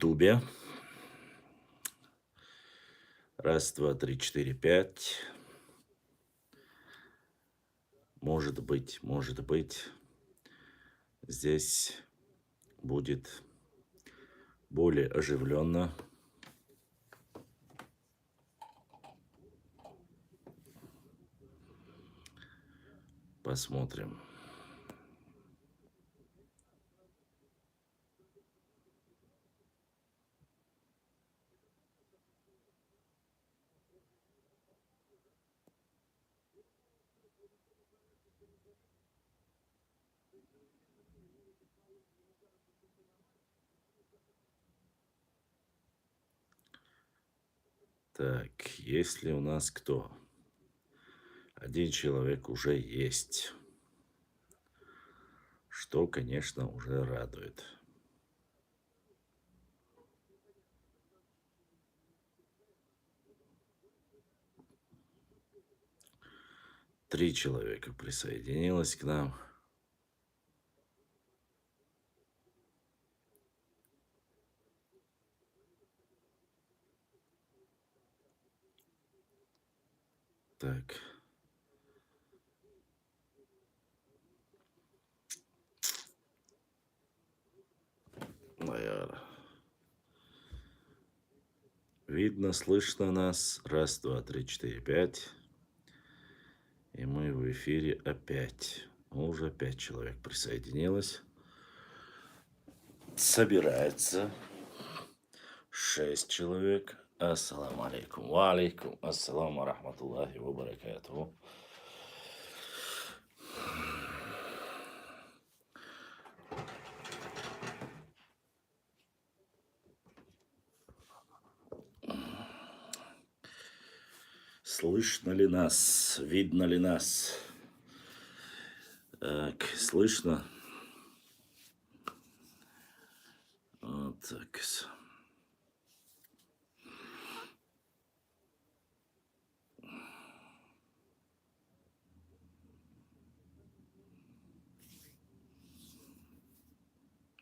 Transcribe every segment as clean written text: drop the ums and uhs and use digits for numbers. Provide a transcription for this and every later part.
Тубе. Раз, два, три, четыре, пять. Может быть, здесь будет более оживленно. Посмотрим. Так, есть ли у нас кто? Один человек уже есть, что, конечно, уже радует. Три человека присоединилось к нам. Так. Наверное. Видно, слышно нас. Раз, два, три, четыре, пять. И мы в эфире опять. Уже 5 человек присоединилось. Собирается 6 человек. Ассаламу алейкум. Ва алейкум ассаламу рахматуллахи ва баракатуху. Слышно ли нас? Видно ли нас? Так, слышно? Вот так.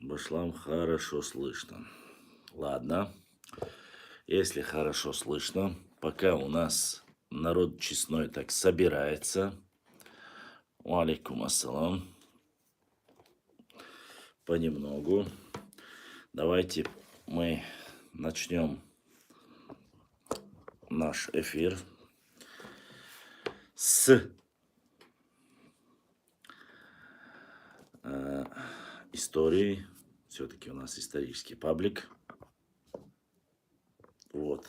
Башлам хорошо слышно. Ладно. Если хорошо слышно, пока у нас народ честной так собирается. Алейкум ассалам. Понемногу. Давайте мы начнем наш эфир с истории. Все-таки у нас исторический паблик. Вот.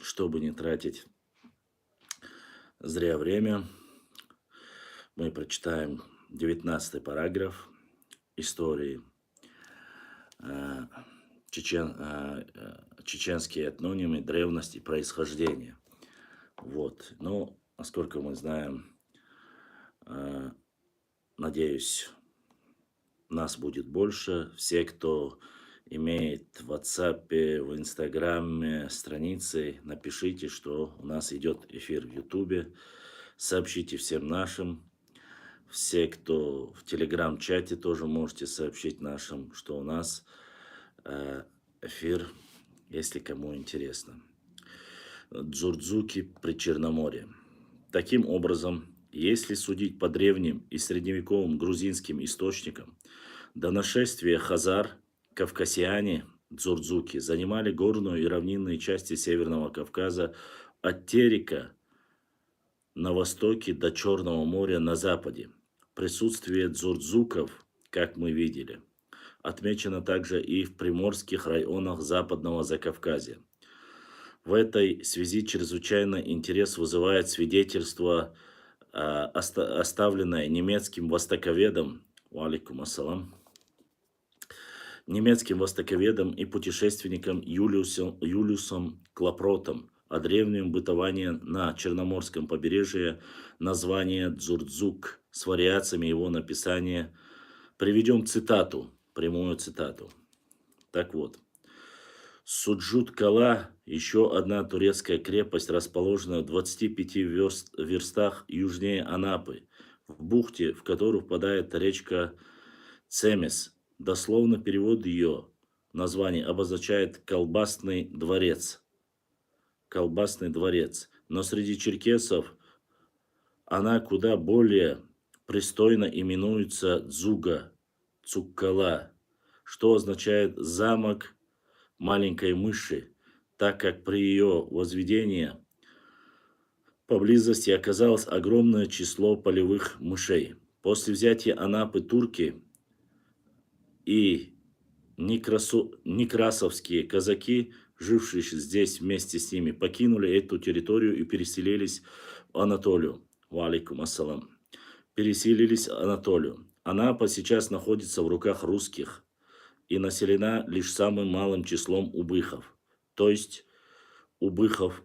Чтобы не тратить зря время, мы прочитаем 19 параграф истории чеченские этнонимы, древность и происхождение. Вот. Но, насколько мы знаем, надеюсь, нас будет больше. Все, кто имеет в WhatsApp, в Инстаграме страницы, напишите, что у нас идет эфир в Ютубе. Сообщите всем нашим. Все, кто в Телеграм-чате, тоже можете сообщить нашим, что у нас эфир, если кому интересно. Дзурдзуки при Черноморье. Таким образом, если судить по древним и средневековым грузинским источникам, до нашествия хазар кавказиане дзурдзуки занимали горную и равнинные части Северного Кавказа от Терека на востоке до Черного моря на западе. Присутствие дзурдзуков, как мы видели, отмечено также и в приморских районах Западного Закавказья. В этой связи чрезвычайно интерес вызывает свидетельство, оставленное немецким востоковедом, алейкум ассалам, немецким востоковедом и путешественником Юлиусом Клапротом о древнем бытовании на Черноморском побережье название Дзурдзук с вариациями его написания. Приведем цитату, прямую цитату. Так вот. Суджут-Кала – еще одна турецкая крепость, расположенная в 25 верстах южнее Анапы, в бухте, в которую впадает речка Цемес, Дословно перевод ее название обозначает «колбасный дворец». Колбасный дворец. Но среди черкесов она куда более пристойно именуется Дзуга, Цуккала, что означает «замок маленькой мыши», так как при ее возведении поблизости оказалось огромное число полевых мышей. После взятия Анапы турки и некрасовские казаки, жившие здесь вместе с ними, покинули эту территорию и переселились в Анатолию. Ва алейкум ассалам. Переселились в Анатолию. Анапа сейчас находится в руках русских и населена лишь самым малым числом убыхов, то есть убыхов.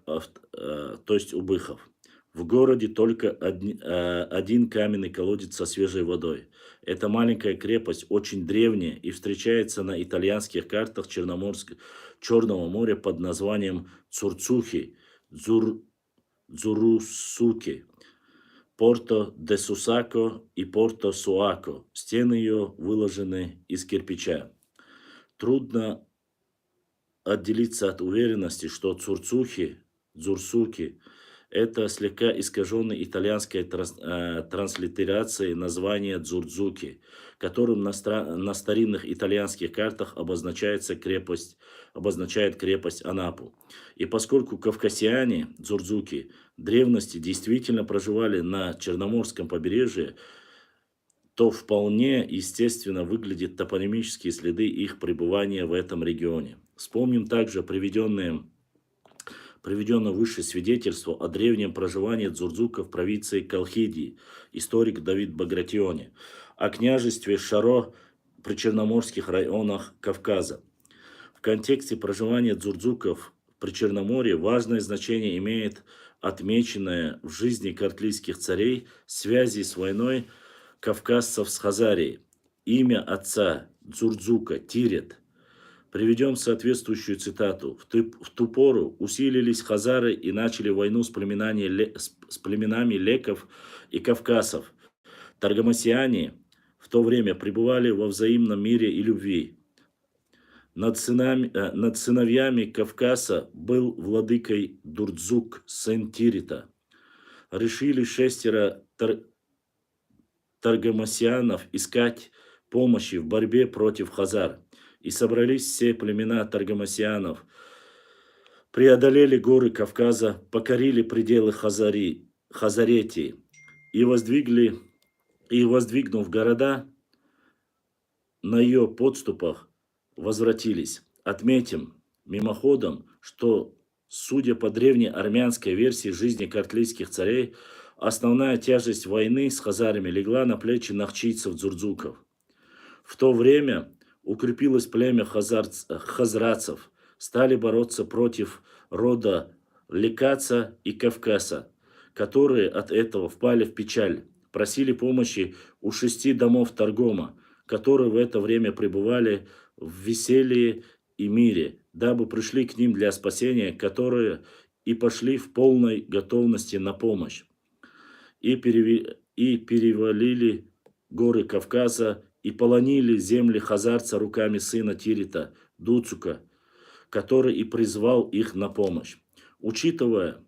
В городе только один каменный колодец со свежей водой. Эта маленькая крепость очень древняя и встречается на итальянских картах Черного моря под названием Цурцухи, Дзурусуки, Порто де Сусако и Порто Суако. Стены ее выложены из кирпича. Трудно отделиться от уверенности, что Дзурсуки, это слегка искаженной итальянской транслитерацией названия Дзурдзуки, которым на старинных итальянских картах обозначает крепость Анапу. И поскольку кавказиане, Дзурдзуки, в древности действительно проживали на Черноморском побережье, то вполне естественно выглядят топонимические следы их пребывания в этом регионе. Вспомним также приведенное выше свидетельство о древнем проживании дзурдзуков в провинции Колхидии, историк Давид Багратиони, о княжестве Шаро при черноморских районах Кавказа. В контексте проживания дзурдзуков при Черноморье важное значение имеет отмеченное в жизни картлийских царей связи с войной кавказцев с Хазарией. Имя отца Дзурдзука Тирет. Приведем соответствующую цитату. В ту пору усилились хазары и начали войну с племенами леков и кавказцев. Таргамасиане в то время пребывали во взаимном мире и любви. Над сыновьями Кавказа был владыкой Дурдзук, сын Тирита. Решили 6 таргамасианов искать помощи в борьбе против хазар. И собрались все племена таргамасианов, преодолели горы Кавказа, покорили пределы Хазаретии и воздвигнув города на ее подступах, возвратились. Отметим мимоходом, что, судя по древней армянской версии жизни картлийских царей, основная тяжесть войны с хазарами легла на плечи нахчийцев-дзурдзуков. В то время укрепилось племя хазрацев, стали бороться против рода Лекаца и Кавказа, которые от этого впали в печаль, просили помощи у 6 домов Таргома, которые в это время пребывали в веселье и мире, дабы пришли к ним для спасения, которые и пошли в полной готовности на помощь, и перевалили горы Кавказа, и полонили земли хазарца руками сына Тирита, Дуцука, который и призвал их на помощь. Учитывая,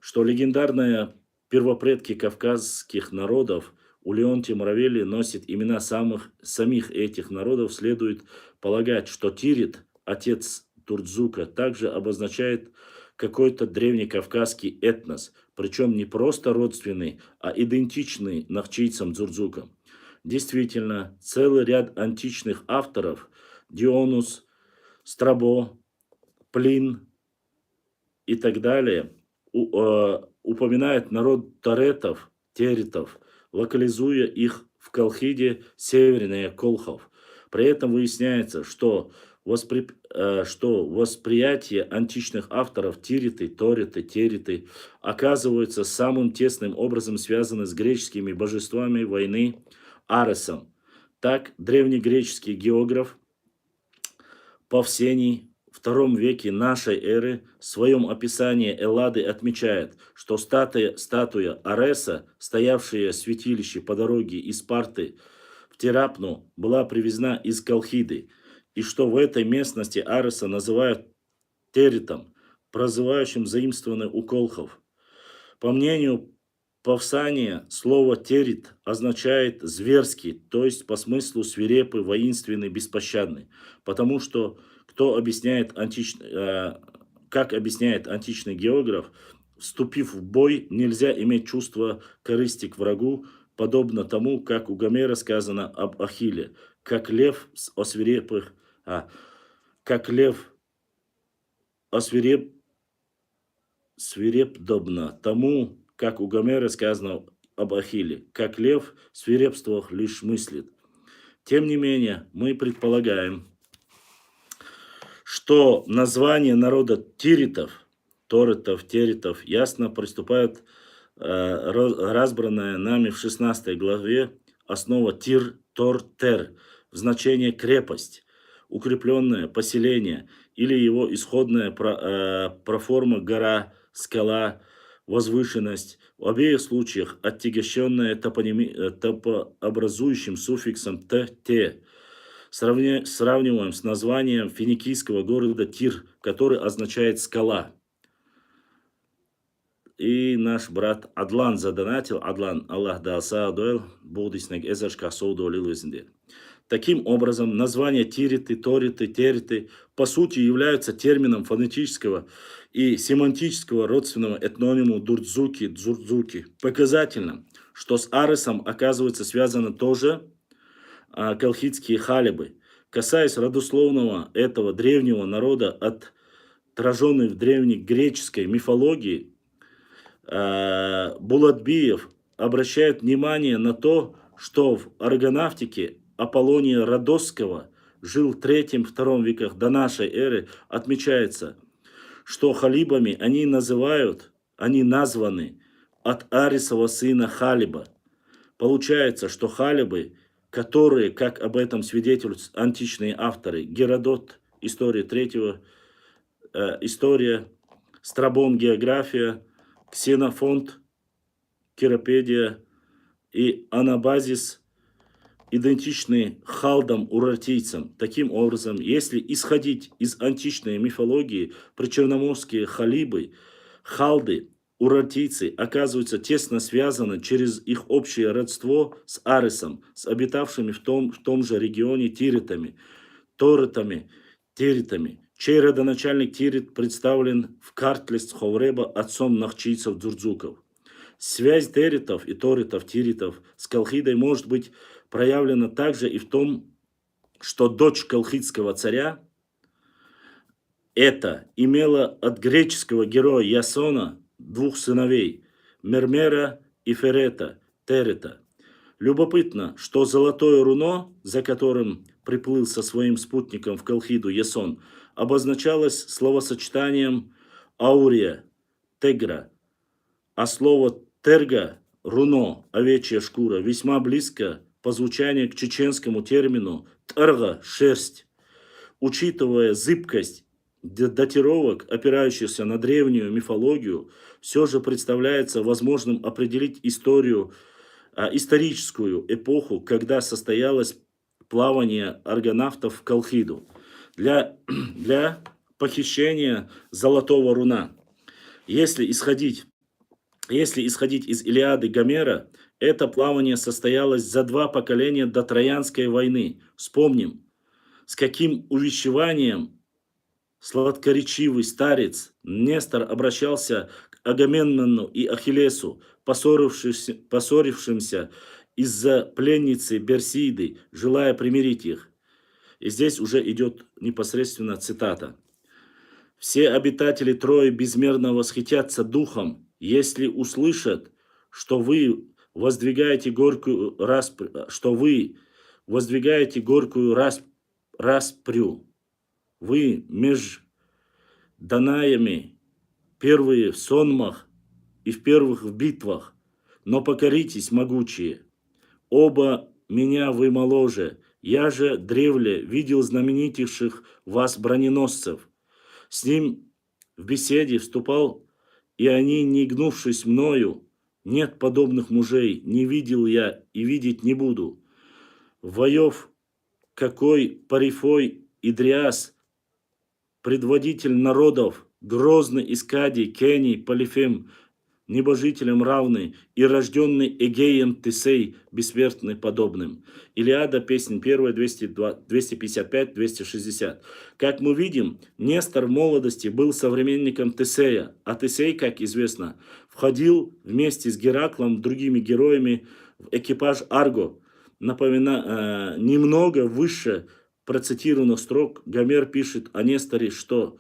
что легендарные первопредки кавказских народов у Леонтия Муравели носят имена самих этих народов, следует полагать, что Тирит, отец Турдзука, также обозначает какой-то древнекавказский этнос, причем не просто родственный, а идентичный нахчийцам-дзурдзукам. Действительно, целый ряд античных авторов – Дионус, Страбо, Плин и так далее – упоминают народ теритов, локализуя их в Колхиде севернее Колхов. При этом выясняется, что восприятие античных авторов тириты, ториты, териты оказывается самым тесным образом связаны с греческими божествами войны Аресом. Так, древнегреческий географ Павсений в II веке нашей эры в своем описании Эллады отмечает, что статуя Ареса, стоявшая в святилище по дороге из Спарты в Терапну была привезена из Колхиды, и что в этой местности Ареса называют теритом, прозывающим заимствованный у колхов. По мнению Павсания, слово «терит» означает «зверский», то есть по смыслу свирепый, воинственный, беспощадный, потому что, как объясняет античный географ, вступив в бой, нельзя иметь чувство корысти к врагу, подобно тому, как у Гомера сказано об Ахилле, как лев о свирепых, как лев свирепдобно тому, как у Гомера сказано об Ахилле, как лев свирепствовав лишь мыслит. Тем не менее, мы предполагаем, что название народа тиритов, торитов, теритов, ясно приступает разбранная нами в 16 главе основа тир, тор, тер в значении крепость, укрепленное поселение или его исходная проформа гора, скала, возвышенность, в обеих случаях отягощенная топообразующим суффиксом «т», сравниваем с названием финикийского города Тир, который означает «скала». И наш брат Адлан задонатил. Адлан, Аллах да асаадуэл, будиснег эзашка соудуэлил. Таким образом, названия тириты, ториты, териты по сути являются термином фонетического и семантического родственного этнониму дурдзуки, дзурдзуки. Показательно, что с Аресом оказывается связано тоже колхидские халибы. Касаясь родословного этого древнего народа, отраженной в древнегреческой мифологии, Булатбиев обращает внимание на то, что в аргонавтике Аполлония Родосского жил в 3-2 веках до нашей эры, отмечается, что халибами они названы от Арисова сына Халиба. Получается, что халибы, которые, как об этом свидетельствуют античные авторы, Геродот, история, Страбон, география, Ксенофонт, Киропедия и Анабазис, идентичны халдам-урартийцам. Таким образом, если исходить из античной мифологии, причерноморские халибы, халды, урартийцы оказываются тесно связаны через их общее родство с Аресом, с обитавшими в том же регионе тиритами, торитами, теритами, чей родоначальник Тирит представлен в Картлист Ховреба отцом нахчийцев Дзурдзуков. Связь теритов и торитов, тиритов с Колхидой может быть проявлена также и в том, что дочь колхидского царя имела от греческого героя Ясона 2 сыновей – Мермера и Ферета, Терета. Любопытно, что золотое руно, за которым приплыл со своим спутником в Колхиду Ясон, обозначалось словосочетанием «аурия», «тегра», а слово «терга», «руно», «овечья шкура» весьма близко по звучанию к чеченскому термину «тарга», «шерсть». Учитывая зыбкость датировок, опирающихся на древнюю мифологию, все же представляется возможным определить историческую эпоху, когда состоялось плавание аргонавтов в Колхиду для похищения золотого руна. Если исходить из Илиады Гомера, это плавание состоялось за 2 поколения до Троянской войны. Вспомним, с каким увещеванием сладкоречивый старец Нестор обращался к Агамемнону и Ахиллесу, поссорившимся из-за пленницы Берсиды, желая примирить их. И здесь уже идет непосредственно цитата. «Все обитатели Трои безмерно восхитятся духом, если услышат, что вы воздвигаете горькую распрю. Вы меж Данаями, первые в сонмах и в первых в битвах, но покоритесь, могучие. Оба меня вы моложе, я же древле видел знаменитейших вас броненосцев. С ним в беседе вступал, и они, не гнувшись мною, нет подобных мужей, не видел я и видеть не буду. Воев, какой Парифой Идриас, предводитель народов, грозный Искадий, Кений, Полифем, небожителям равный, и рожденный Эгеем Тесей, бессмертный подобным. Илиада, песнь 1, 255-260. Как мы видим, Нестор в молодости был современником Тесея, а Тесей, как известно, входил вместе с Гераклом, другими героями, в экипаж Арго. Немного выше процитированных строк Гомер пишет о Несторе, что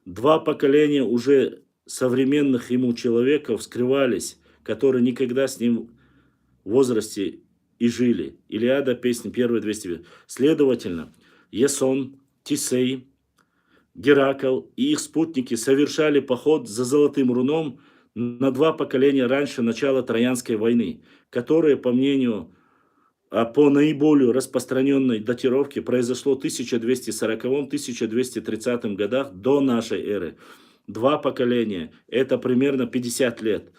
два поколения уже современных ему человеков скрывались, которые никогда с ним в возрасте и жили. Илиада, песня 1, 200. Следовательно, Ясон, Тисей, Геракл и их спутники совершали поход за Золотым Руном на два поколения раньше начала Троянской войны, которая, по наиболее распространенной датировке, произошло в 1240-1230 годах до нашей эры. Два поколения, это примерно 50 лет.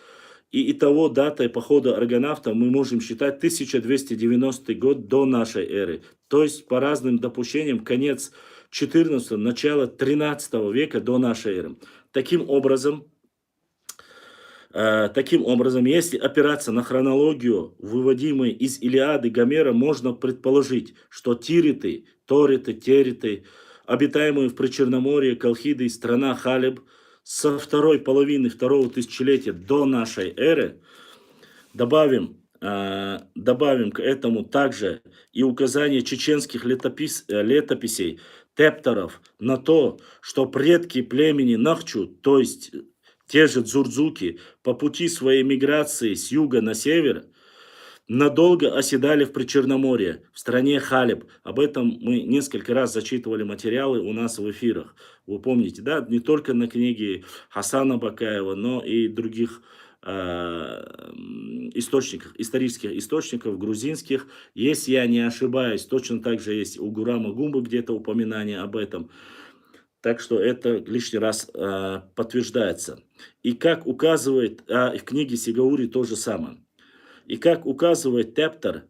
И итого датой похода аргонавтов мы можем считать 1290 год до нашей эры. То есть, по разным допущениям, конец 14 начало 13 века до нашей эры. Таким образом, если опираться на хронологию, выводимую из Илиады Гомера, можно предположить, что Тириты, Ториты, Териты, обитаемые в Причерноморье, Колхиды и страна Халеб, со второй половины второго тысячелетия до нашей эры, добавим к этому также и указание чеченских летописей, тепторов, на то, что предки племени Нахчу, то есть те же дзурдзуки, по пути своей миграции с юга на север, надолго оседали в Причерноморье, в стране Халеб. Об этом мы несколько раз зачитывали материалы у нас в эфирах. Вы помните, да? Не только на книге Хасана Бакаева, но и других исторических источников, грузинских. Если я не ошибаюсь, точно так же есть у Гурама Гумбы где-то упоминание об этом. Так что это лишний раз подтверждается. И как указывает в книге Сигаури то же самое. И как указывает Тептор,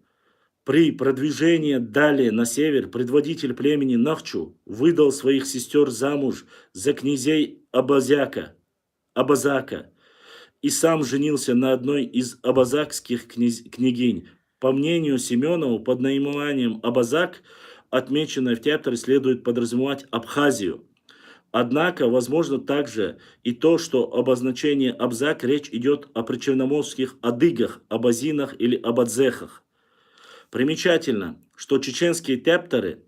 при продвижении далее на север предводитель племени Нахчу выдал своих сестер замуж за князей Абазака и сам женился на одной из абазакских княгинь. По мнению Семенова, под наименованием Абазак, отмеченное в Тепторе, следует подразумевать Абхазию. Однако, возможно также и то, что обозначение Абзак речь идет о причерноморских адыгах, абазинах или абадзехах. Примечательно, что чеченские тепторы,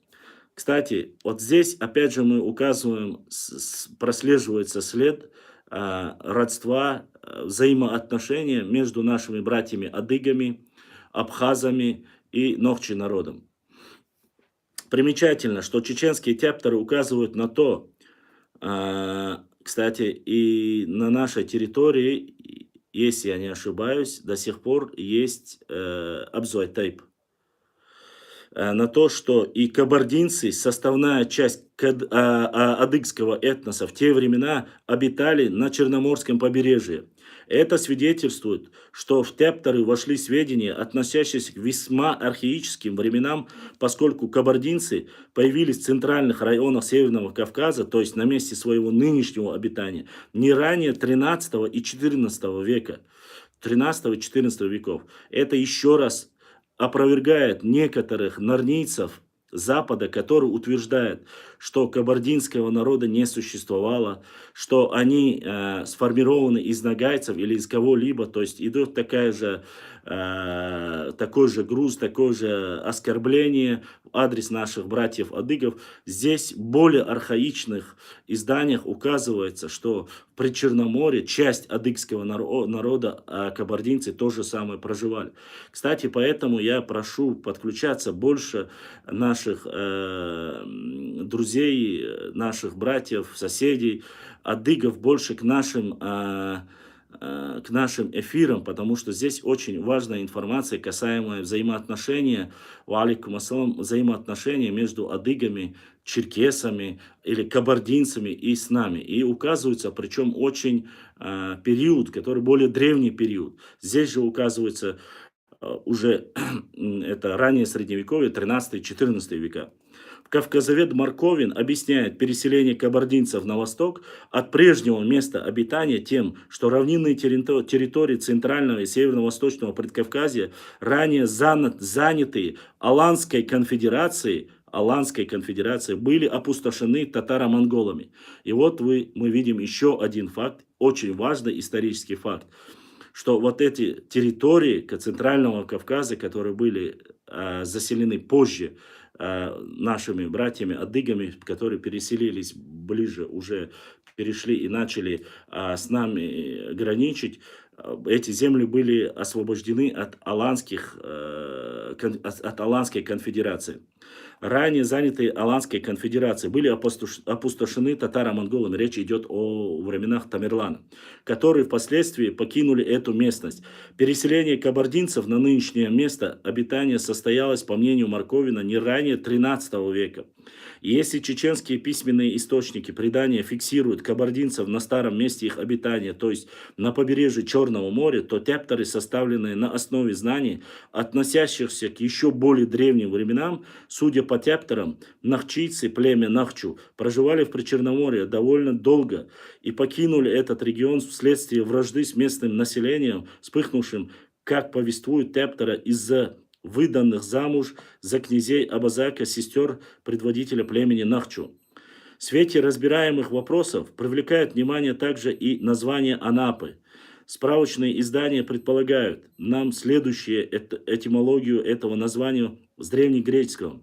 кстати, вот здесь опять же мы указываем, прослеживается след родства, взаимоотношения между нашими братьями-адыгами, абхазами и нохчи народом. Примечательно, что чеченские тепторы указывают на то, кстати, и на нашей территории, если я не ошибаюсь, до сих пор есть Абзуайтайп. На то, что и кабардинцы, составная часть адыгского этноса, в те времена обитали на Черноморском побережье. Это свидетельствует, что в тепторы вошли сведения, относящиеся к весьма архаическим временам, поскольку кабардинцы появились в центральных районах Северного Кавказа, то есть на месте своего нынешнего обитания, не ранее 13 и 14 века, 13 и 14 веков. Это еще раз опровергает некоторых нарнийцев Запада, которые утверждают, что кабардинского народа не существовало, что они сформированы из нагайцев или из кого-либо, то есть идет такой же груз, такое же оскорбление в адрес наших братьев-адыгов. Здесь в более архаичных изданиях указывается, что в Причерноморье часть адыгского народа, а кабардинцы то же самое проживали. Кстати, поэтому я прошу подключаться больше наших друзей, наших братьев, соседей, адыгов больше к нашим эфирам, потому что здесь очень важная информация, касаемая взаимоотношения, взаимоотношения между адыгами, черкесами или кабардинцами и с нами. И указывается, причем очень период, который более древний период. Здесь же указывается уже это раннее Средневековье, 13-14 века. Кавказовед Марковин объясняет переселение кабардинцев на восток от прежнего места обитания тем, что равнинные территории Центрального и Северо-Восточного Предкавказья, ранее занятые Аланской конфедерацией, были опустошены татаро-монголами. И вот мы видим еще один факт, очень важный исторический факт, что вот эти территории Центрального Кавказа, которые были заселены позже нашими братьями-адыгами, которые переселились ближе, уже перешли и начали с нами граничить, эти земли были освобождены от от Аланской конфедерации. Ранее занятые Аланской конфедерацией были опустошены татаро-монголами. Речь идет о временах Тамерлана, которые впоследствии покинули эту местность. Переселение кабардинцев на нынешнее место обитания состоялось, по мнению Марковина, не ранее 13 века. И если чеченские письменные источники предания фиксируют кабардинцев на старом месте их обитания, то есть на побережье Черного моря, то тепторы, составленные на основе знаний, относящихся к еще более древним временам, судя по тепторам, нахчийцы, племя Нахчу, проживали в Причерноморье довольно долго и покинули этот регион вследствие вражды с местным населением, вспыхнувшим, как повествуют тепторы, из-за выданных замуж за князей Абазака сестер предводителя племени Нахчу. В свете разбираемых вопросов привлекает внимание также и название Анапы. Справочные издания предполагают нам следующую этимологию этого названия с древнегреческого.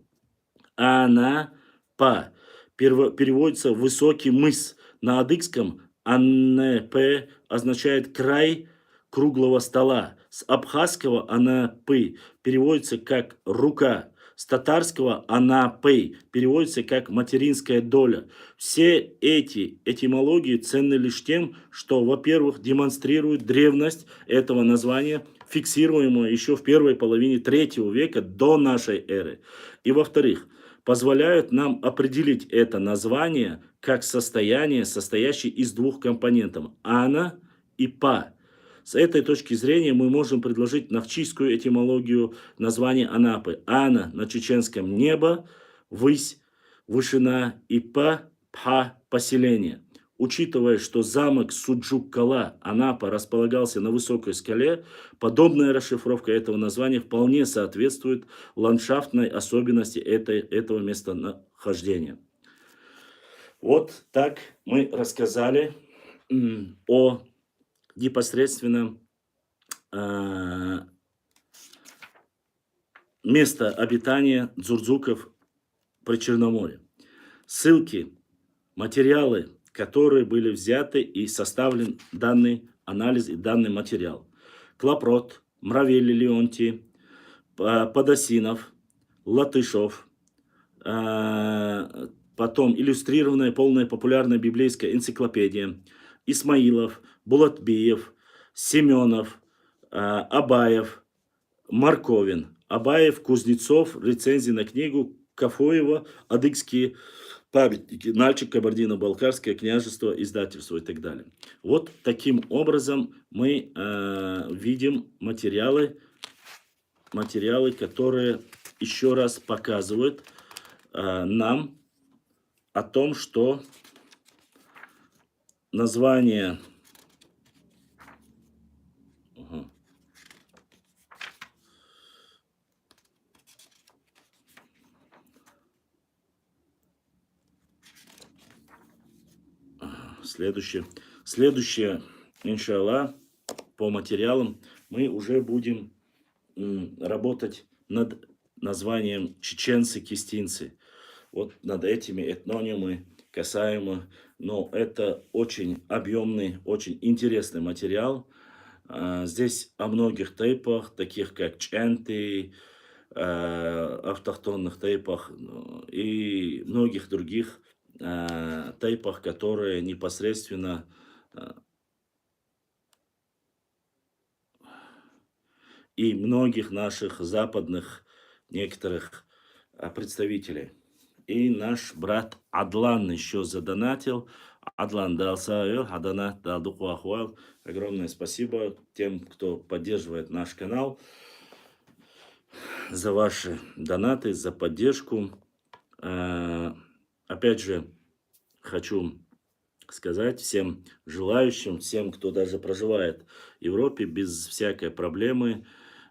Анапа переводится «высокий мыс». На адыгском Аннепе означает «край круглого стола». С абхазского Анапы переводится как «рука». С татарского Анапей переводится как «материнская доля». Все эти этимологии ценны лишь тем, что, во-первых, демонстрируют древность этого названия, фиксируемого еще в первой половине III века до нашей эры. И, во-вторых, позволяют нам определить это название как состояние, состоящее из двух компонентов – ана и па. С этой точки зрения мы можем предложить нахчийскую этимологию названия Анапы. Ана на чеченском небо, высь, вышина, и па, пха, поселение. Учитывая, что замок Суджук-Кала, Анапа, располагался на высокой скале, подобная расшифровка этого названия вполне соответствует ландшафтной особенности этого местонахождения. Вот так мы рассказали о непосредственно место обитания дзурдзуков при Черноморье. Ссылки, материалы, которые были взяты и составлен данный анализ и данный материал. Клопрот, Мравели Леонтий, Подосинов, Латышов, потом иллюстрированная полная популярная библейская энциклопедия, Исмаилов, Булатбиев, Семенов, Абаев, Марковин, Абаев, Кузнецов, рецензии на книгу Кафоева, адыгские памятники, Нальчик, Кабардино-Балкарское княжество, издательство и так далее. Вот таким образом мы видим материалы, которые еще раз показывают нам о том, что название следующее, иншаллах, по материалам мы уже будем работать над названием чеченцы-кистинцы. Вот над этими этнонимы касаемо, но это очень объемный, очень интересный материал. Здесь о многих тейпах, таких как ченты, автохтонных тейпах и многих других тейпах, которые непосредственно и многих наших западных некоторых представителей. И наш брат Адлан еще задонатил. Адлан дал свое, Адана дал духу ахвал. Огромное спасибо тем, кто поддерживает наш канал. за ваши донаты, за поддержку. А, Опять же, хочу сказать всем желающим, всем, кто даже проживает в Европе, без всякой проблемы,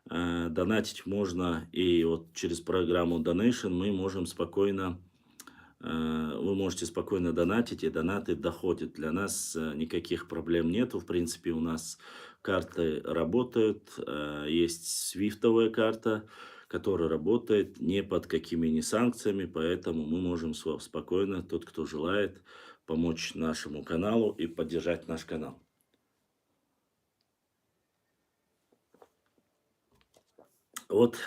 донатить можно. И вот через программу Donation мы можем спокойно, вы можете спокойно донатить, и донаты доходят. Для нас никаких проблем нету. В принципе, у нас карты работают, есть свифтовая карта, которая работает не под какими ни санкциями, поэтому мы можем спокойно, тот, кто желает, помочь нашему каналу и поддержать наш канал. Вот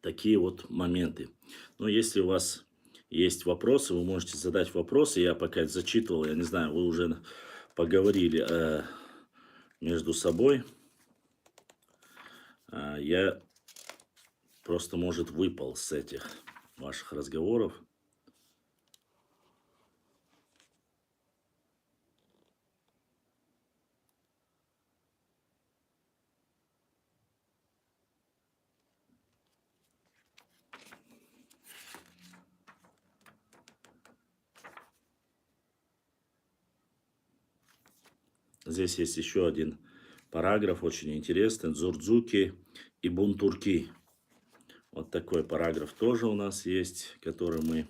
такие вот моменты. Но если у вас есть вопросы, вы можете задать вопросы. Я пока зачитывал, я не знаю, вы уже поговорили между собой. Я просто, может, выпал с этих ваших разговоров. Здесь есть еще один параграф, очень интересный. Дзурдзуки и бунтурки. Вот такой параграф тоже у нас есть, который мы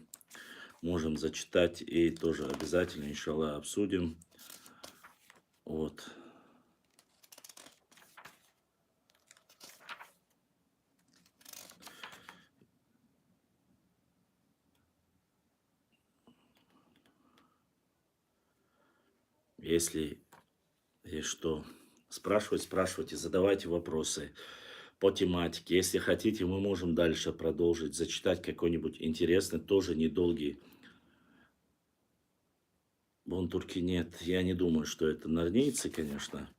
можем зачитать и тоже обязательно, иншаллах, обсудим. Вот. Если есть что спрашивать, спрашивайте, задавайте вопросы по тематике. Если хотите, мы можем дальше продолжить, зачитать какой-нибудь интересный, тоже недолгий. Бунтурки нет, я не думаю, что это нарнийцы, конечно.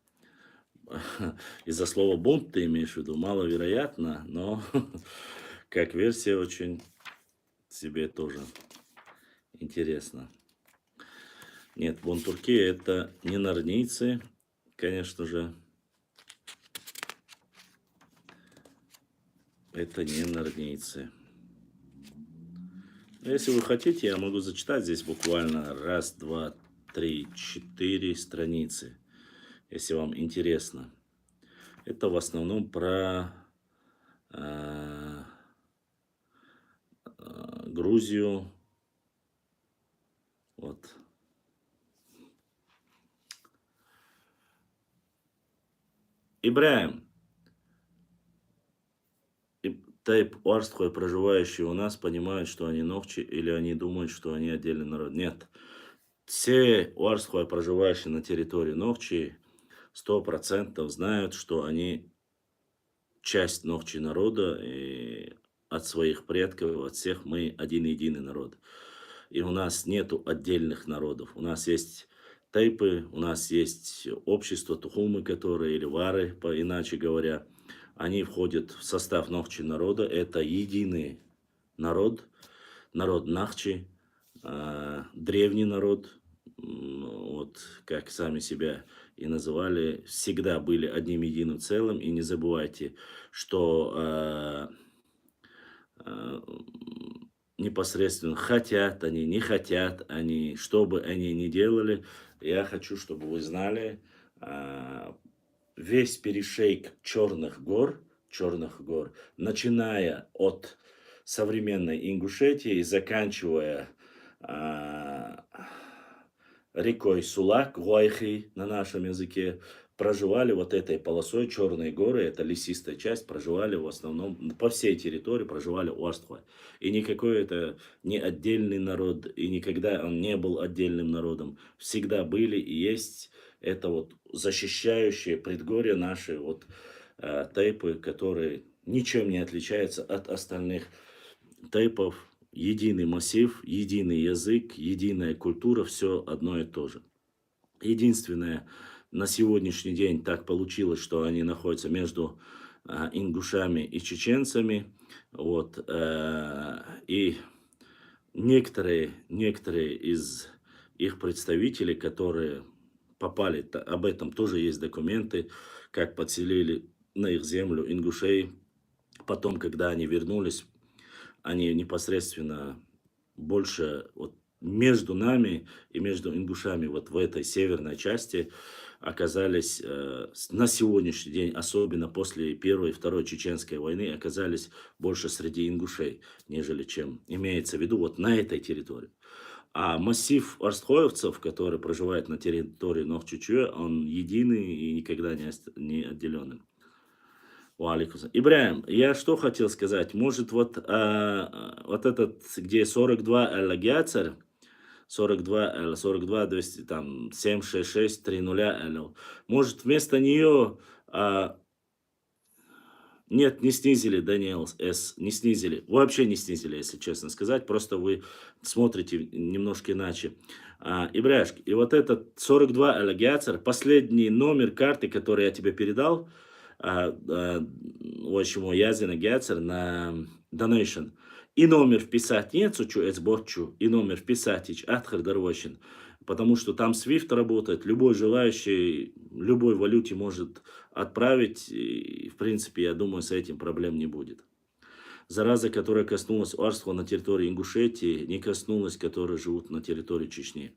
Из-за слова бунт ты имеешь в виду, маловероятно, но как версия очень себе тоже интересно. Нет, бунтурки это не нарнийцы, конечно же. Это не нарнийцы. Если вы хотите, я могу зачитать здесь буквально раз, два, три, четыре страницы, если вам интересно. Это в основном про Грузию. Вот. Ибраим, тайп уарстхой, проживающие у нас, понимают, что они ногчи, или они думают, что они отдельный народ. Нет. Все уарстхой, проживающие на территории Нохчи, 100% знают, что они часть Нохчи народа, и от своих предков, от всех мы один единый народ. И у нас нету отдельных народов. У нас есть тайпы, у нас есть общество тухумы, которые, или вары, иначе говоря, они входят в состав Нохчи народа. Это единый народ, народ Нахчи, древний народ, вот как сами себя и называли, всегда были одним единым целым. И не забывайте, что непосредственно хотят они, не хотят они, что бы они ни делали, я хочу, чтобы вы знали, весь перешейк черных гор, начиная от современной Ингушетии, заканчивая рекой Сулак, Гуайхи на нашем языке, проживали вот этой полосой Черные горы, это лесистая часть, проживали в основном по всей территории, проживали Уастхуа. И никакой это не отдельный народ, и никогда он не был отдельным народом. Всегда были и есть это вот защищающие предгорья наши вот тайпы, которые ничем не отличаются от остальных тайпов. Единый массив, единый язык, единая культура, все одно и то же. Единственное, на сегодняшний день так получилось, что они находятся между ингушами и чеченцами. Вот, и некоторые из их представителей, которые попали, об этом тоже есть документы, как подселили на их землю ингушей, Потом, когда они вернулись, они непосредственно больше вот между нами и между ингушами вот в этой северной части оказались на сегодняшний день, особенно после Первой и Второй Чеченской войны, оказались больше среди ингушей, нежели чем имеется в виду вот на этой территории. А массив арстхоевцев, который проживает на территории Нохчучуя, он единый и никогда не отделенный. Валикум. Ибраим, я что хотел сказать? Может, вот, вот этот, где 42 Гяцер, 42 42 200, там, 766 30 L, может, вместо нее, нет, не снизили, Даниэл С, не снизили, вообще не снизили, если честно сказать, просто вы смотрите немножко иначе. Ибрашки, и вот этот 42 Гяцер, последний номер карты, который я тебе передал, очень язина Гяцер на Donation. И номер вписать нет, сучу эцборчу, и номер вписать ич атхар дарвощин. Потому что там Swift работает, любой желающий любой валюте может отправить, и, в принципе, я думаю, с этим проблем не будет. Зараза, которая коснулась Арства на территории Ингушетии, не коснулась, которые живут на территории Чечни.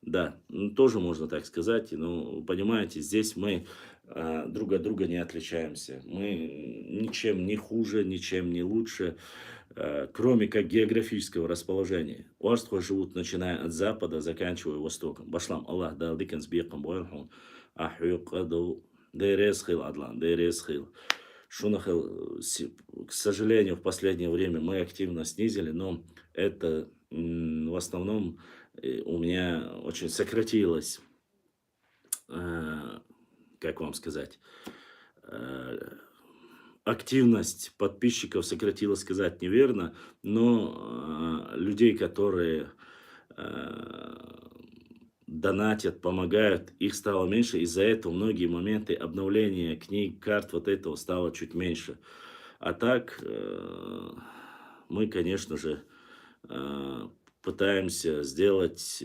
Да, тоже можно так сказать, но понимаете, здесь мы друг от друга не отличаемся. Мы ничем не хуже, ничем не лучше, кроме как географического расположения. Уарства живут, начиная от запада, заканчивая востоком. Башлам Аллах дал дикан сбекам бойрхун, ахюкаду дейресхил адлан, дейресхил. Шунахил, к сожалению, в последнее время мы активно снизили, но это в основном у меня очень сократилось, как вам сказать, активность подписчиков сократилась, сказать неверно, но людей, которые донатят, помогают, их стало меньше. Из-за этого многие моменты обновления книг, карт, вот этого стало чуть меньше. А так, мы, конечно же, пытаемся сделать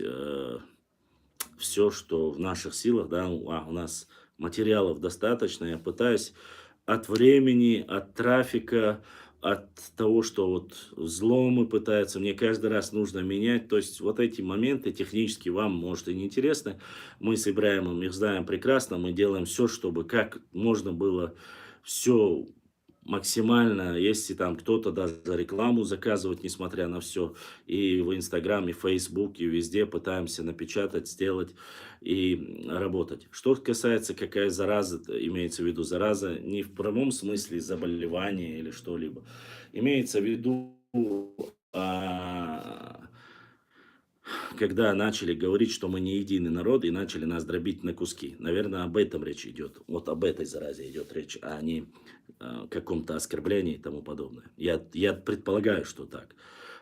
все, что в наших силах, да, у нас материалов достаточно. Я пытаюсь от времени, от трафика, от того, что вот взломы пытаются, мне каждый раз нужно менять. То есть вот эти моменты технически вам, может, и не интересны. Мы с Ибраимом их знаем прекрасно. Мы делаем все, чтобы как можно было все максимально, если там кто-то даже рекламу заказывает, несмотря на все, и в Инстаграме, и в Фейсбуке, везде пытаемся напечатать, сделать и работать. Что касается, какая зараза, имеется в виду зараза не в прямом смысле заболевания или что-либо, имеется в виду, когда начали говорить, что мы не единый народ, и начали нас дробить на куски. Наверное, об этом речь идет. Вот об этой заразе идет речь, а не каком-то оскорблении и тому подобное. Я предполагаю, что так.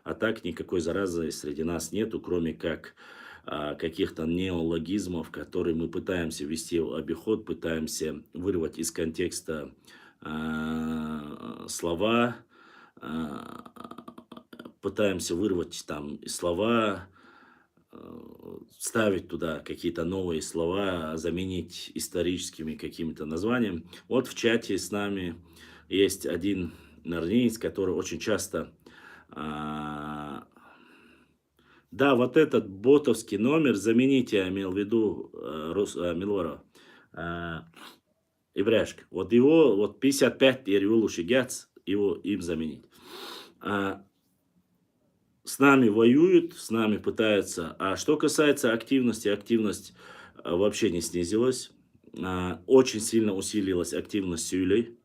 А так никакой заразы среди нас нету, кроме как каких-то неологизмов, которые мы пытаемся ввести в обиход, пытаемся вырвать из контекста слова, пытаемся вырвать там слова, ставить туда какие-то новые слова, заменить историческими какими-то названиями. Вот в чате с нами есть один армеец, который очень часто... Да, вот этот ботовский номер замените, я имел в виду, Милора, Ибрашка. Вот его, вот 55 Ерюлуши Гяц, его им заменить. С нами воюют, с нами пытаются. А что касается активности, активность вообще не снизилась. Очень сильно усилилась активность Сюлей.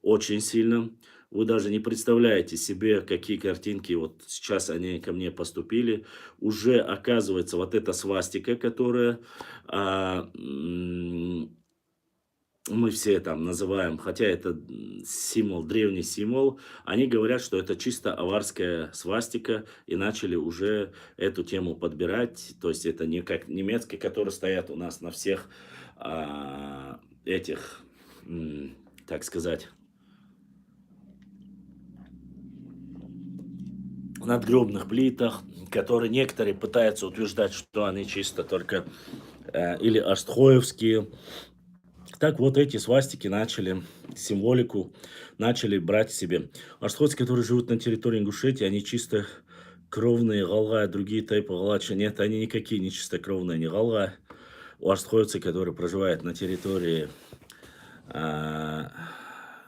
Очень сильно. Вы даже не представляете себе, какие картинки вот сейчас они ко мне поступили. Уже оказывается вот эта свастика, которая мы все там называем, хотя это символ, древний символ, они говорят, что это чисто аварская свастика, и начали уже эту тему подбирать. То есть это не как немецкие, которые стоят у нас на всех этих, так сказать, надгробных плитах, которые некоторые пытаются утверждать, что они чисто только или астхоевские, Так вот, эти свастики начали, символику начали брать себе. Ашхотцы, которые живут на территории Ингушетии, они чисто кровные галга, другие тайпы галача нет, они никакие не чистокровные, не галга. У ашхотцы, которые проживают на территории а,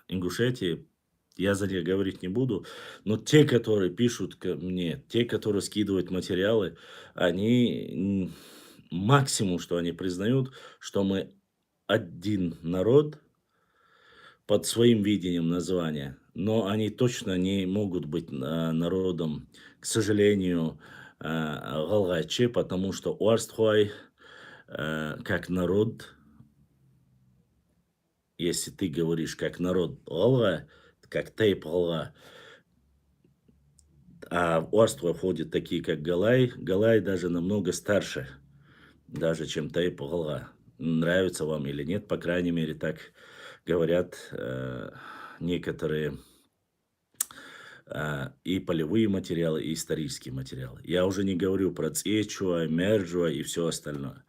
Ингушетии, я за них говорить не буду, но те, которые пишут ко мне, те, которые скидывают материалы, они максимум, что они признают, что мы один народ под своим видением названия, но они точно не могут быть народом, к сожалению, галгачи, потому что Уарстхуай, как народ, если ты говоришь как народ галга, как тейп галга, а в Уарстхуай входят такие, как Галай, Галай даже намного старше, даже чем тейп галга. Нравится вам или нет, по крайней мере, так говорят некоторые и полевые материалы, и исторические материалы. Я уже не говорю про Цечуа, Мерджуа и все остальное.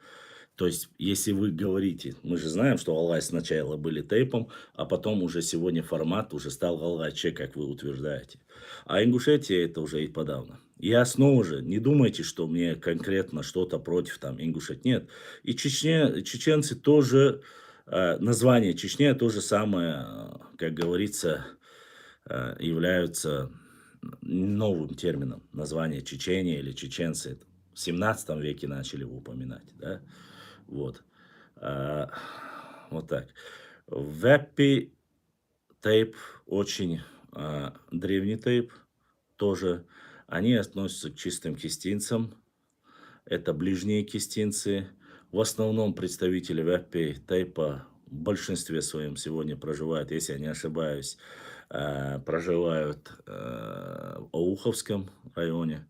То есть, если вы говорите, мы же знаем, что Алгай сначала были тейпом, а потом уже сегодня формат уже стал Галгаче, как вы утверждаете. А Ингушетия это уже и подавно. Я снова же, не думайте, что мне конкретно что-то против там Ингушет. Нет. И чеченцы тоже, название Чечня то же самое, как говорится, являются новым термином. Название Чечения или чеченцы в 17 веке начали его упоминать. Да? Вот. А, вот так. Веппи тейп очень древний тейп тоже. Они относятся к чистым кистинцам. Это ближние кистинцы. В основном представители веппи тейпа в большинстве своем сегодня проживают, если я не ошибаюсь, проживают в Ауховском районе.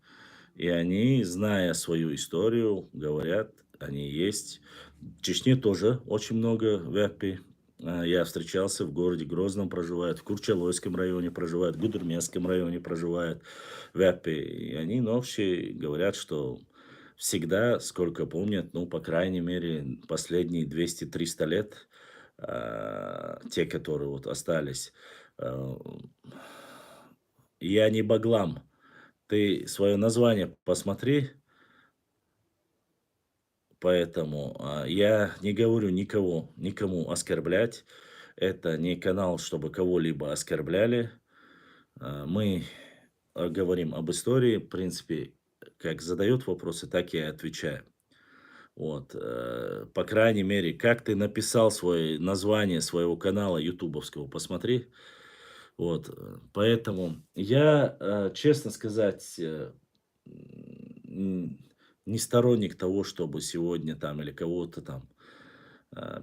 И они, зная свою историю, говорят, они есть. В Чечне тоже очень много веппи. Я встречался в городе Грозном, проживают, в Курчалойском районе проживают, в Гудермесском районе проживают веппи. И они вообще говорят, что всегда, сколько помнят, ну, по крайней мере, последние 200-300 лет, те, которые вот остались, а, я не Баглам. Ты свое название посмотри, поэтому я не говорю никому оскорблять. Это не канал, чтобы кого-либо оскорбляли. Мы говорим об истории, в принципе, как задают вопросы, так и отвечаю. Вот, по крайней мере, как ты написал свое название своего канала ютубовского, посмотри. Вот, поэтому я, честно сказать, м, не сторонник того, чтобы сегодня там или кого-то там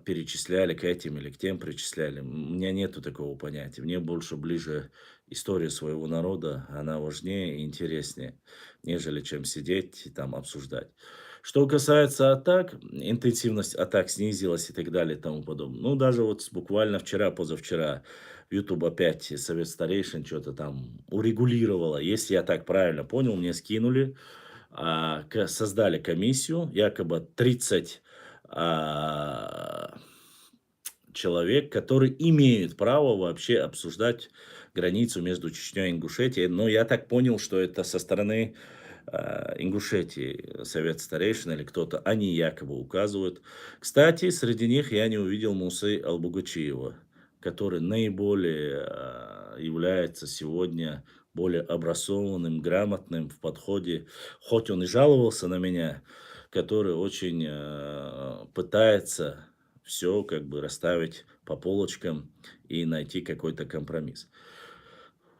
перечисляли к этим или к тем причисляли. У меня нету такого понятия. Мне больше ближе история своего народа, она важнее и интереснее, нежели чем сидеть и там обсуждать. Что касается атак, интенсивность атак снизилась и так далее и тому подобное. Ну, даже вот буквально вчера, позавчера в YouTube опять Совет Старейшин что-то там урегулировало. Если я так правильно понял, мне скинули, создали комиссию, якобы 30 а, человек, которые имеют право вообще обсуждать границу между Чечней и Ингушетией. Но я так понял, что это со стороны Ингушетии, Совет Старейшин или кто-то, они якобы указывают. Кстати, среди них я не увидел Мусы Албугачиева, который наиболее является сегодня более образованным, грамотным в подходе, хоть он и жаловался на меня, который очень пытается все как бы расставить по полочкам и найти какой-то компромисс.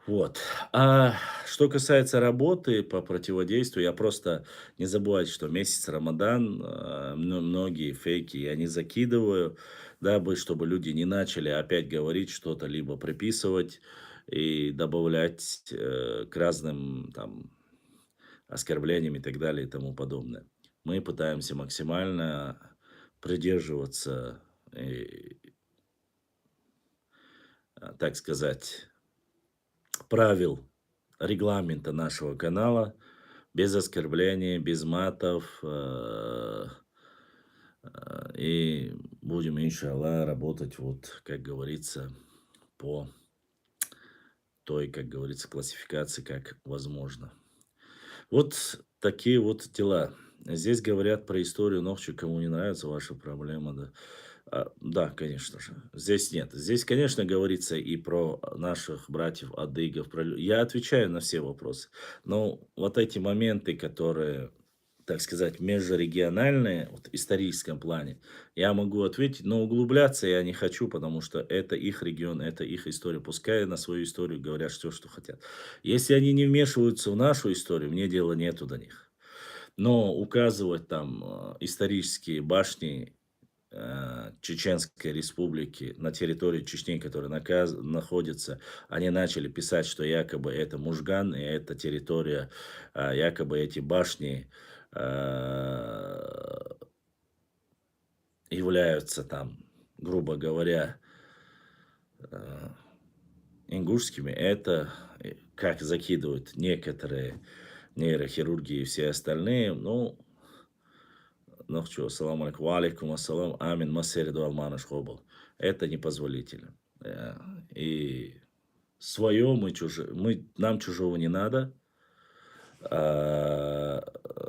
Вот. А что касается работы по противодействию, я просто не забывайте, что месяц Рамадан, многие фейки я не закидываю, дабы, чтобы люди не начали опять говорить что-то, либо приписывать и добавлять к разным там оскорблениям и так далее и тому подобное. Мы пытаемся максимально придерживаться, так сказать, правил регламента нашего канала, без оскорбления, без матов, И будем, иншаллах, работать, вот, как говорится, по той, как говорится, классификации, как возможно. Вот такие вот дела. Здесь говорят про историю ночи, кому не нравится ваша проблема, да. Да, конечно же. Здесь нет. Здесь, конечно, говорится и про наших братьев-адыгов. Я отвечаю на все вопросы. Но вот эти моменты, которые, так сказать, межрегиональные, вот, в историческом плане, я могу ответить, но углубляться я не хочу, потому что это их регион, это их история. Пускай на свою историю говорят все, что хотят. Если они не вмешиваются в нашу историю, мне дела нету до них. Но указывать там исторические башни Чеченской Республики на территории Чечни, которая находится, они начали писать, что якобы это Мужган, и это территория, якобы эти башни а, являются там, грубо говоря, а, ингушскими. Это как закидывают некоторые нейрохирурги и все остальные. Ну что, салам алейкум, ва алейкум ассалам, амин, массериду алманаш хобал. Это непозволительно. Э, И свое нам чужого не надо, а,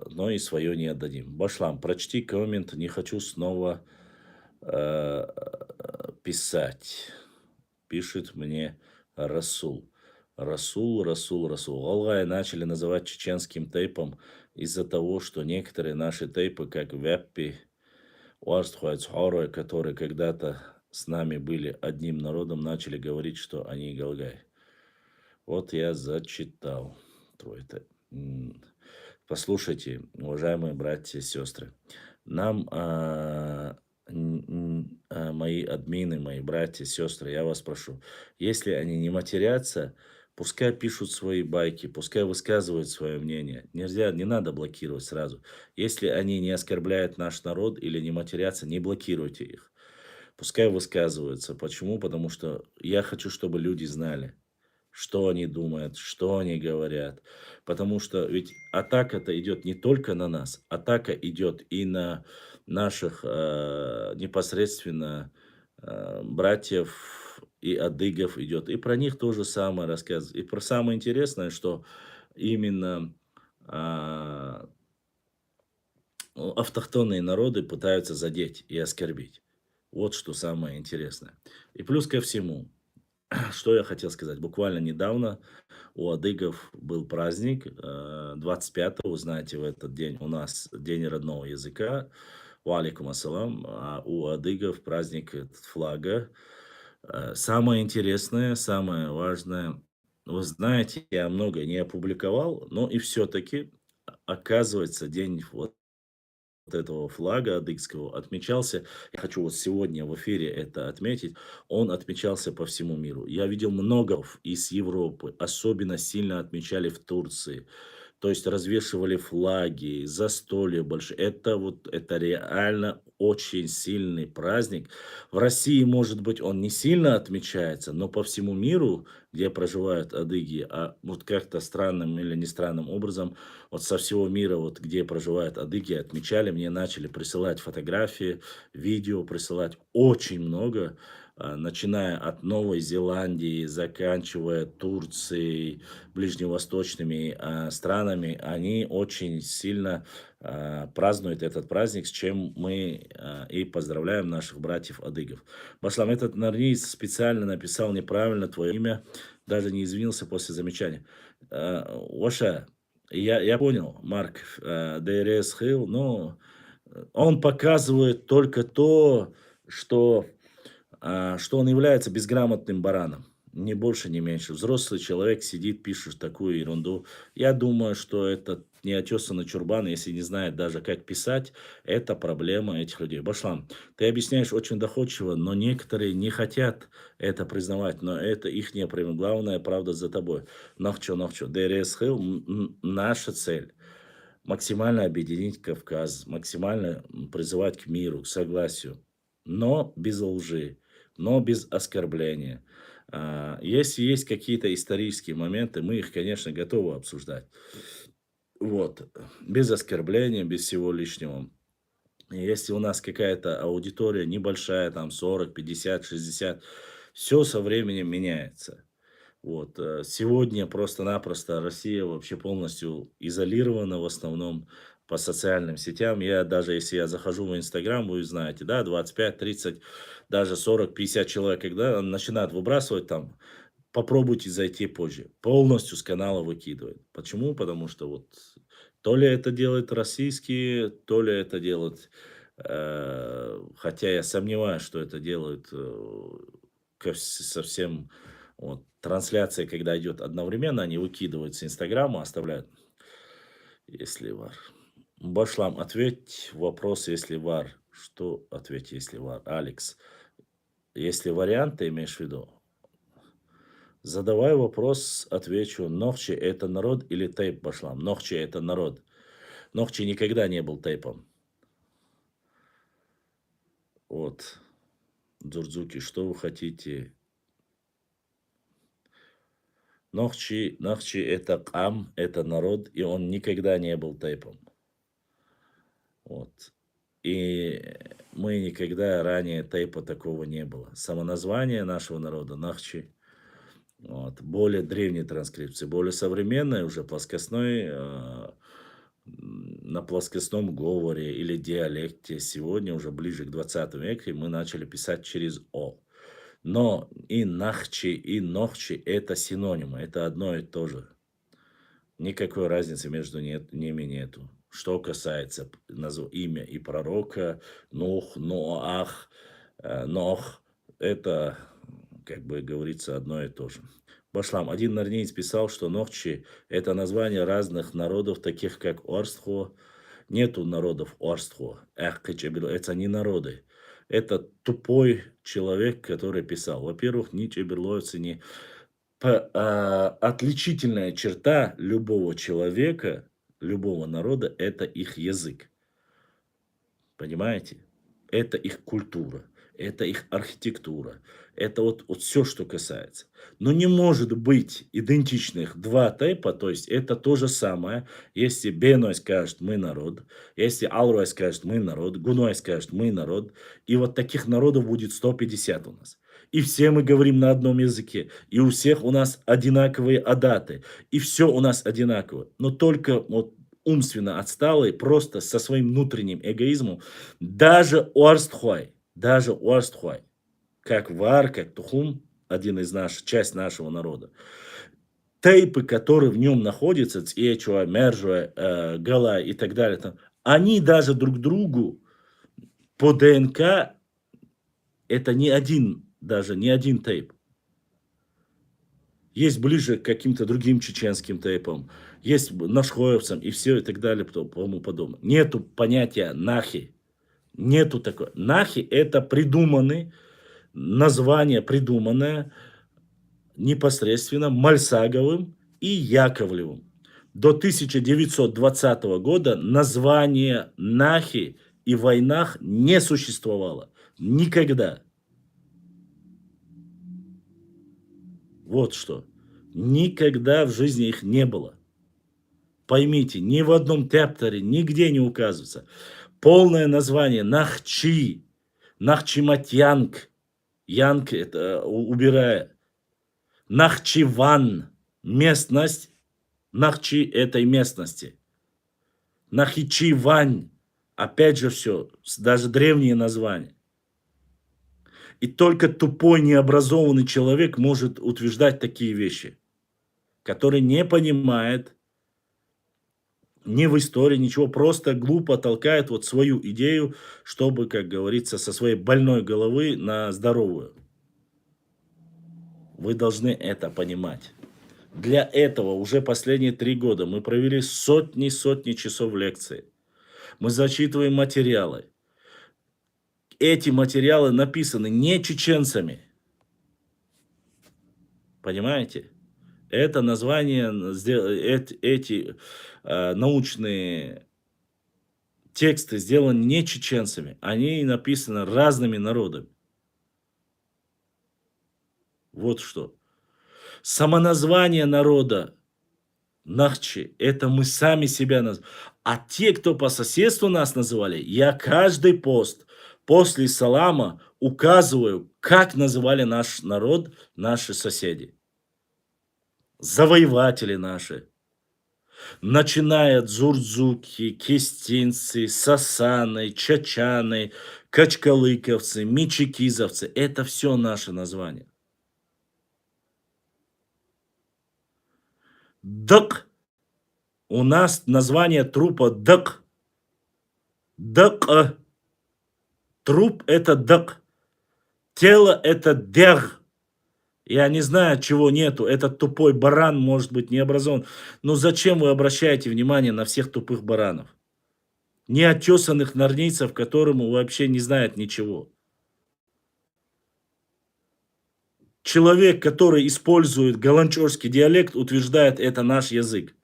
но и свое не отдадим. Башлам, прочти коммент, не хочу снова писать. Пишет мне Расул. Расул. Алгай начали называть чеченским тейпом из-за того, что некоторые наши тейпы, как Веппи, Уарстхуайцхоры, которые когда-то с нами были одним народом, начали говорить, что они Галгай. Вот я зачитал твой-то. Послушайте, уважаемые братья и сестры, нам, мои админы, мои братья, сестры, я вас прошу, если они не матерятся, пускай пишут свои байки, пускай высказывают свое мнение. Нельзя, не надо блокировать сразу. Если они не оскорбляют наш народ или не матерятся, не блокируйте их. Пускай высказываются. Почему? Потому что я хочу, чтобы люди знали, что они думают, что они говорят. Потому что ведь атака-то идет не только на нас, атака идет и на наших непосредственно братьев и адыгов идет. И про них тоже самое рассказывает. И про самое интересное, что именно а, автохтонные народы пытаются задеть и оскорбить. Вот что самое интересное. И плюс ко всему, что я хотел сказать. Буквально недавно у адыгов был праздник, 25-го, вы знаете, в этот день у нас день родного языка, валикум ассалам, а у адыгов праздник флага. Самое интересное, самое важное, вы знаете, я много не опубликовал, но и все-таки, оказывается, день вот этого флага адыгского отмечался, я хочу вот сегодня в эфире это отметить, он отмечался по всему миру. Я видел много из Европы, особенно сильно отмечали в Турции. То есть развешивали флаги, застолья большие. Это реально очень сильный праздник. В России, может быть, он не сильно отмечается, но по всему миру, где проживают адыги, вот как-то странным или не странным образом, вот со всего мира, вот где проживают адыги, отмечали, мне начали присылать фотографии, видео присылать очень много, начиная от Новой Зеландии, заканчивая Турцией, ближневосточными странами, они очень сильно празднуют этот праздник, с чем мы и поздравляем наших братьев-адыгов. Башлам, этот нарниец специально написал неправильно твое имя, даже не извинился после замечания. Оша, я понял, Марк, ДРС Хилл, но он показывает только то, что что он является безграмотным бараном. Ни больше, ни меньше. Взрослый человек сидит, пишет такую ерунду. Я думаю, что это неотесанный чурбан, если не знает даже, как писать, это проблема этих людей. Башлам, ты объясняешь очень доходчиво, но некоторые не хотят это признавать, но это их не проблема. Главное, правда за тобой. Нохчо. ДРСХ, наша цель максимально объединить Кавказ, максимально призывать к миру, к согласию, но без лжи, но без оскорбления. Если есть какие-то исторические моменты, мы их, конечно, готовы обсуждать. Вот. Без оскорбления, без всего лишнего. Если у нас какая-то аудитория небольшая, там 40, 50, 60, все со временем меняется. Вот. Сегодня просто-напросто Россия вообще полностью изолирована в основном по социальным сетям. Я даже если я захожу в Инстаграм, вы знаете, да, 25, 30, даже 40, 50 человек, когда начинают выбрасывать там, попробуйте зайти позже. Полностью с канала выкидывает. Почему? Потому что вот то ли это делают российские, то ли это делают, хотя я сомневаюсь, что это делают совсем вот, трансляция, когда идет одновременно, они выкидывают с Инстаграма, оставляют, если вар. Башлам, ответь вопрос, если вар. Что ответь, если вар? Алекс, если вариант ты имеешь в виду? Задавай вопрос, отвечу. Нохчи это народ или тейп, Башлам? Нохчи это народ. Нохчи никогда не был тейпом. Вот. Дзурдзуки, что вы хотите? Нохчи это кам, это народ, и он никогда не был тейпом. Вот. И мы никогда ранее тейпа такого не было. Самоназвание нашего народа Нахчи. Вот. Более древней транскрипции, более современной, уже плоскостной, на плоскостном говоре или диалекте. Сегодня, уже ближе к 20 веку, мы начали писать через О. Но и Нахчи, и Нохчи это синонимы, это одно и то же. Никакой разницы между ними нету. Что касается имя и пророка, Нух, Ноах, Нох, это, как бы говорится, одно и то же. Башлам, один норнеец писал, что Нохчи – это название разных народов, таких как Орстхо. Нету народов Орстхо. Это не народы. Это тупой человек, который писал. Во-первых, ни чеберлойцы, ни отличительная черта любого человека, любого народа – это их язык. Понимаете? Это их культура, это их архитектура, это вот все, что касается. Но не может быть идентичных два типа, то есть это то же самое, если Беной скажет «мы народ», если Алрой скажет «мы народ», Гуной скажет «мы народ», и вот таких народов будет 150 у нас. И все мы говорим на одном языке, и у всех у нас одинаковые адаты, и все у нас одинаково. Но только вот умственно отсталые, просто со своим внутренним эгоизмом, даже Орстхой, как Вар, как Тухум, один из наших, часть нашего народа, тейпы, которые в нем находятся, Цьечуа, Мержуа, Гала и так далее, там, они даже друг другу по ДНК, это не один, даже не один тейп. Есть ближе к каким-то другим чеченским тейпам, есть нашхоевцам и все и так далее, тому подобное. Нету понятия нахи. Нету такой. Нахи это придуманный, название придуманное непосредственно Мальсаговым и Яковлевым. До 1920 года название Нахи и войнах не существовало. Никогда. Вот что. Никогда в жизни их не было. Поймите, ни в одном тепторе нигде не указывается. Полное название Нахчи, Нахчиматьянг. Янг это убирая. Нахчиван. Местность Нахчи этой местности. Нахичивань. Опять же все. Даже древние названия. И только тупой, необразованный человек может утверждать такие вещи, который не понимает ни в истории, ничего, просто глупо толкает вот свою идею, чтобы, как говорится, со своей больной головы на здоровую. Вы должны это понимать. Для этого уже последние 3 года мы провели сотни часов лекций. Мы зачитываем материалы. Эти материалы написаны не чеченцами. Понимаете? Это название, эти научные тексты сделаны не чеченцами. Они написаны разными народами. Вот что. Самоназвание народа Нахчи, это мы сами себя называем. А те, кто по соседству нас называли, я каждый пост после салама указываю, как называли наш народ наши соседи, завоеватели наши. Начиная от Зурдзуки, Кистинцы, Сасаны, Чачаны, Качкалыковцы, Мичикизовцы. Это все наши названия. Дак. У нас название трупа дак. Дак. Труп это дак. Тело это дег. Я не знаю, чего нету. Этот тупой баран может быть не образован. Но зачем вы обращаете внимание на всех тупых баранов? Неотесанных норнийцев, которому вообще не знает ничего. Человек, который использует галанчорский диалект, утверждает, это наш язык.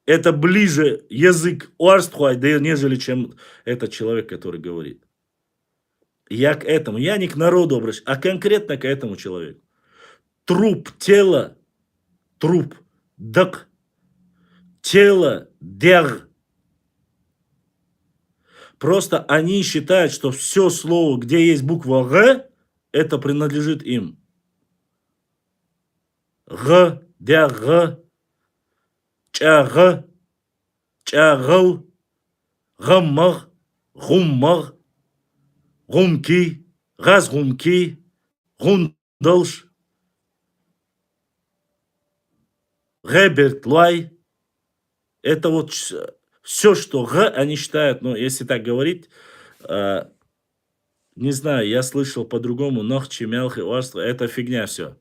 Это ближе язык Уарстхуай, нежели чем этот человек, который говорит. Я к этому, я не к народу обращаюсь, а конкретно к этому человеку. Труп, тело, труп, дак, тело, дег. Просто они считают, что все слово, где есть буква Г, это принадлежит им. Г, дег, чаг, чагал, гаммар, гуммар, гумки, газгумки, гундалш, гебертлай. Это вот все, что Г, они считают, ну, если так говорить, не знаю, я слышал по-другому, нохчи, мелхи, уарство, это фигня все.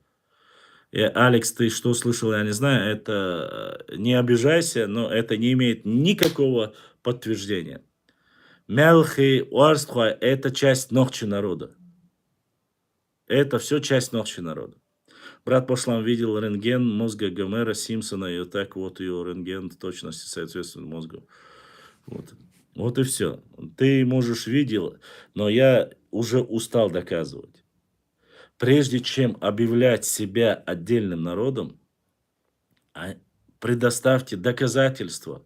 Алекс, ты что слышал, я не знаю, это не обижайся, но это не имеет никакого подтверждения. Мелхи, уарство, это часть нохчи народа. Это все часть нохчи народа. Брат Пошлам видел рентген мозга Гомера Симпсона, и вот так вот ее рентген в точности соответствует мозгу. Вот. Вот и все. Ты, можешь, видел, но я уже устал доказывать. Прежде чем объявлять себя отдельным народом, предоставьте доказательства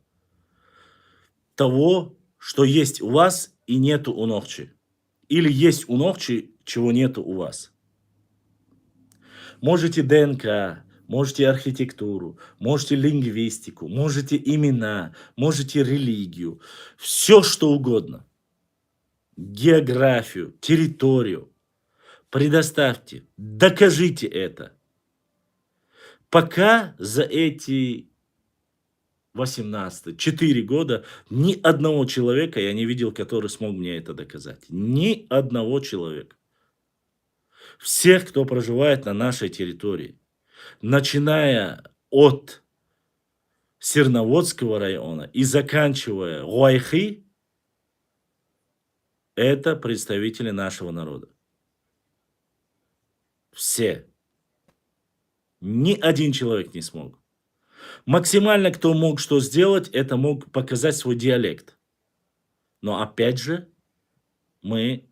того, что есть у вас и нету у Нохчи. Или есть у Нохчи, чего нету у вас. Можете ДНК, можете архитектуру, можете лингвистику, можете имена, можете религию, все что угодно. Географию, территорию. Предоставьте, докажите это. Пока за эти 4 года ни одного человека я не видел, который смог мне это доказать. Ни одного человека. Всех, кто проживает на нашей территории, начиная от Серноводского района и заканчивая Гуайхи, это представители нашего народа. Все. Ни один человек не смог. Максимально, кто мог что сделать, это мог показать свой диалект. Но опять же, мы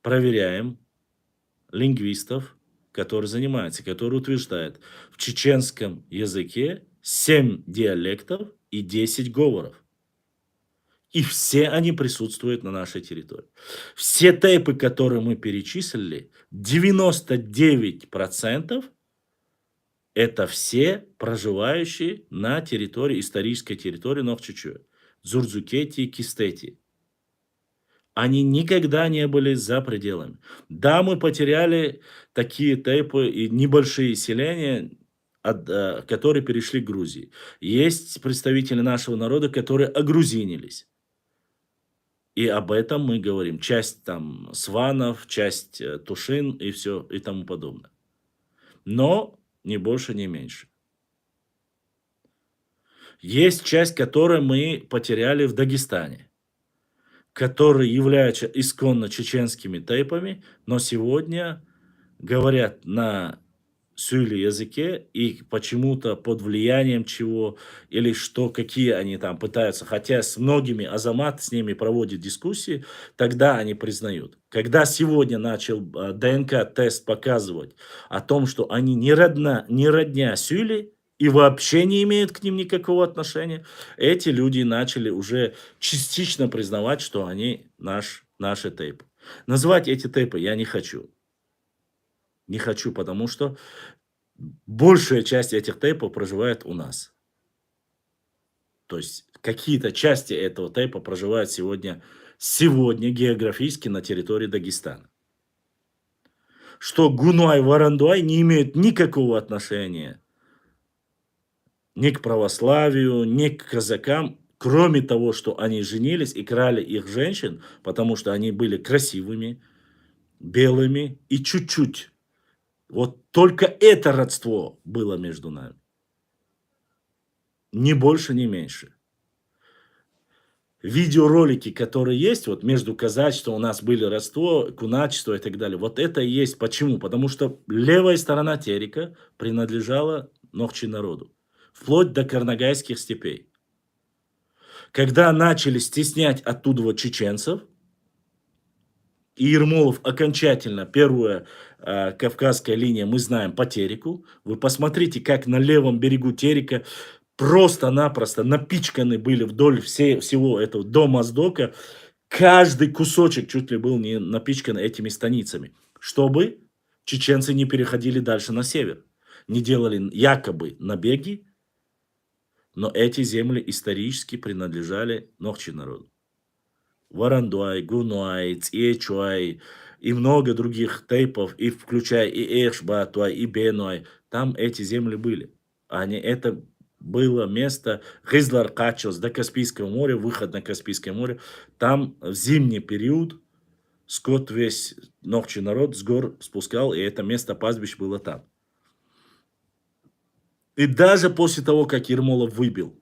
проверяем лингвистов, которые занимаются, которые утверждают, в чеченском языке 7 диалектов и 10 говоров. И все они присутствуют на нашей территории. Все тейпы, которые мы перечислили, 99% это все проживающие на территории, исторической территории Нохчичуя, Дзурдзукети и Кистети. Они никогда не были за пределами. Да, мы потеряли такие тейпы и небольшие селения, которые перешли к Грузии. Есть представители нашего народа, которые огрузинились. И об этом мы говорим. Часть там сванов, часть тушин и все и тому подобное. Но ни больше, ни меньше. Есть часть, которую мы потеряли в Дагестане, которые являются исконно чеченскими тейпами, но сегодня говорят на сюйле языке и почему-то под влиянием чего или что, какие они там пытаются. Хотя с многими Азамат с ними проводит дискуссии, тогда они признают. Когда сегодня начал ДНК-тест показывать о том, что они не родня сюйле и вообще не имеют к ним никакого отношения, эти люди начали уже частично признавать, что они наши тейпы. Назвать эти тейпы я не хочу. Не хочу, потому что большая часть этих тейпов проживает у нас. То есть какие-то части этого тейпа проживают сегодня географически на территории Дагестана. Что Гунуай, Варандуай не имеют никакого отношения ни к православию, ни к казакам, кроме того, что они женились и крали их женщин, потому что они были красивыми, белыми и чуть-чуть. Вот только это родство было между нами. Ни больше, ни меньше. Видеоролики, которые есть, вот между казачеством у нас были родство, куначество и так далее. Вот это и есть. Почему? Потому что левая сторона Терека принадлежала Нохчи народу. Вплоть до Карнагайских степей. Когда начали стеснять оттуда вот чеченцев, и Ермолов окончательно, первая Кавказская линия, мы знаем по Тереку. Вы посмотрите, как на левом берегу Терека просто-напросто напичканы были вдоль всего этого до Моздока. Каждый кусочек чуть ли был не напичкан этими станицами, чтобы чеченцы не переходили дальше на север. Не делали якобы набеги, но эти земли исторически принадлежали Нохчи народу. Варандуай, Гунуай, Цьечуай и много других тейпов, и включая и Эшбатуай, и Бенуай. Там эти земли были. Это было место Хизлар-Качос до Каспийского моря, выход на Каспийское море. Там в зимний период скот весь, Нохчи народ с гор спускал, и это место пастбищ было там. И даже после того, как Ермолов выбил,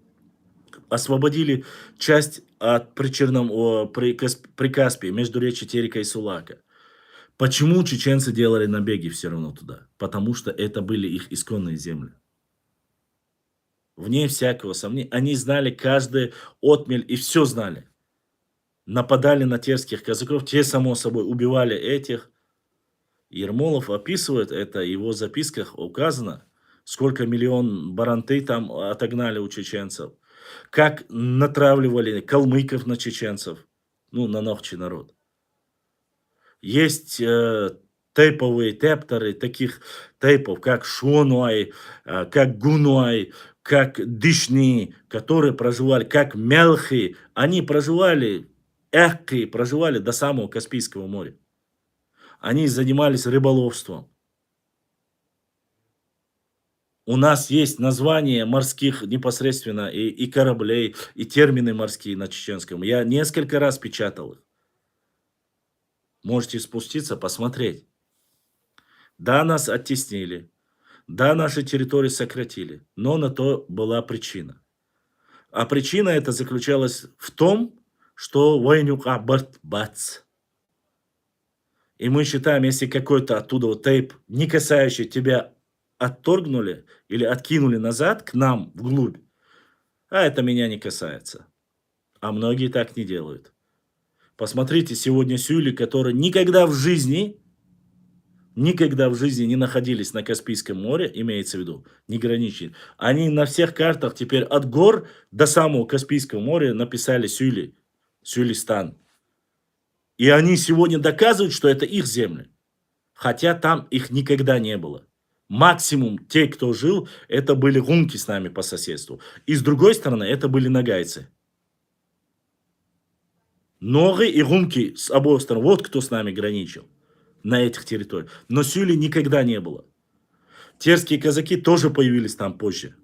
освободили часть от Прикаспия, между речи Терека и Сулака. Почему чеченцы делали набеги все равно туда? Потому что это были их исконные земли. Вне всякого сомнения. Они знали каждый отмель и все знали. Нападали на терских казаков, те, само собой, убивали этих. Ермолов описывает это, в его записках указано, сколько миллион баранты там отогнали у чеченцев. Как натравливали калмыков на чеченцев, ну, на Нохчи народ. Есть тейповые тепторы, таких тейпов, как Шонуай, как Гунуай, как Дышни, которые проживали, как Мелхи. Они проживали, Эхки проживали до самого Каспийского моря. Они занимались рыболовством. У нас есть названия морских непосредственно и кораблей, и термины морские на чеченском. Я несколько раз печатал их. Можете спуститься, посмотреть. Да, нас оттеснили. Да, наши территории сократили. Но на то была причина. А причина эта заключалась в том, что войнюк абарт бац. И мы считаем, если какой-то оттуда вот тейп, не касающий тебя, отторгнули или откинули назад к нам вглубь, а это меня не касается. А многие так не делают. Посмотрите сегодня сюли, которые никогда в жизни не находились на Каспийском море, имеется в виду, не граничит. Они на всех картах теперь от гор до самого Каспийского моря написали сюли, Сюлистан. И они сегодня доказывают, что это их земли. Хотя там их никогда не было. Максимум те, кто жил, это были гунки с нами по соседству. И с другой стороны, это были нагайцы. Ноги и гунки с обоих сторон. Вот кто с нами граничил на этих территориях. Но сюли никогда не было. Терские казаки тоже появились там позже.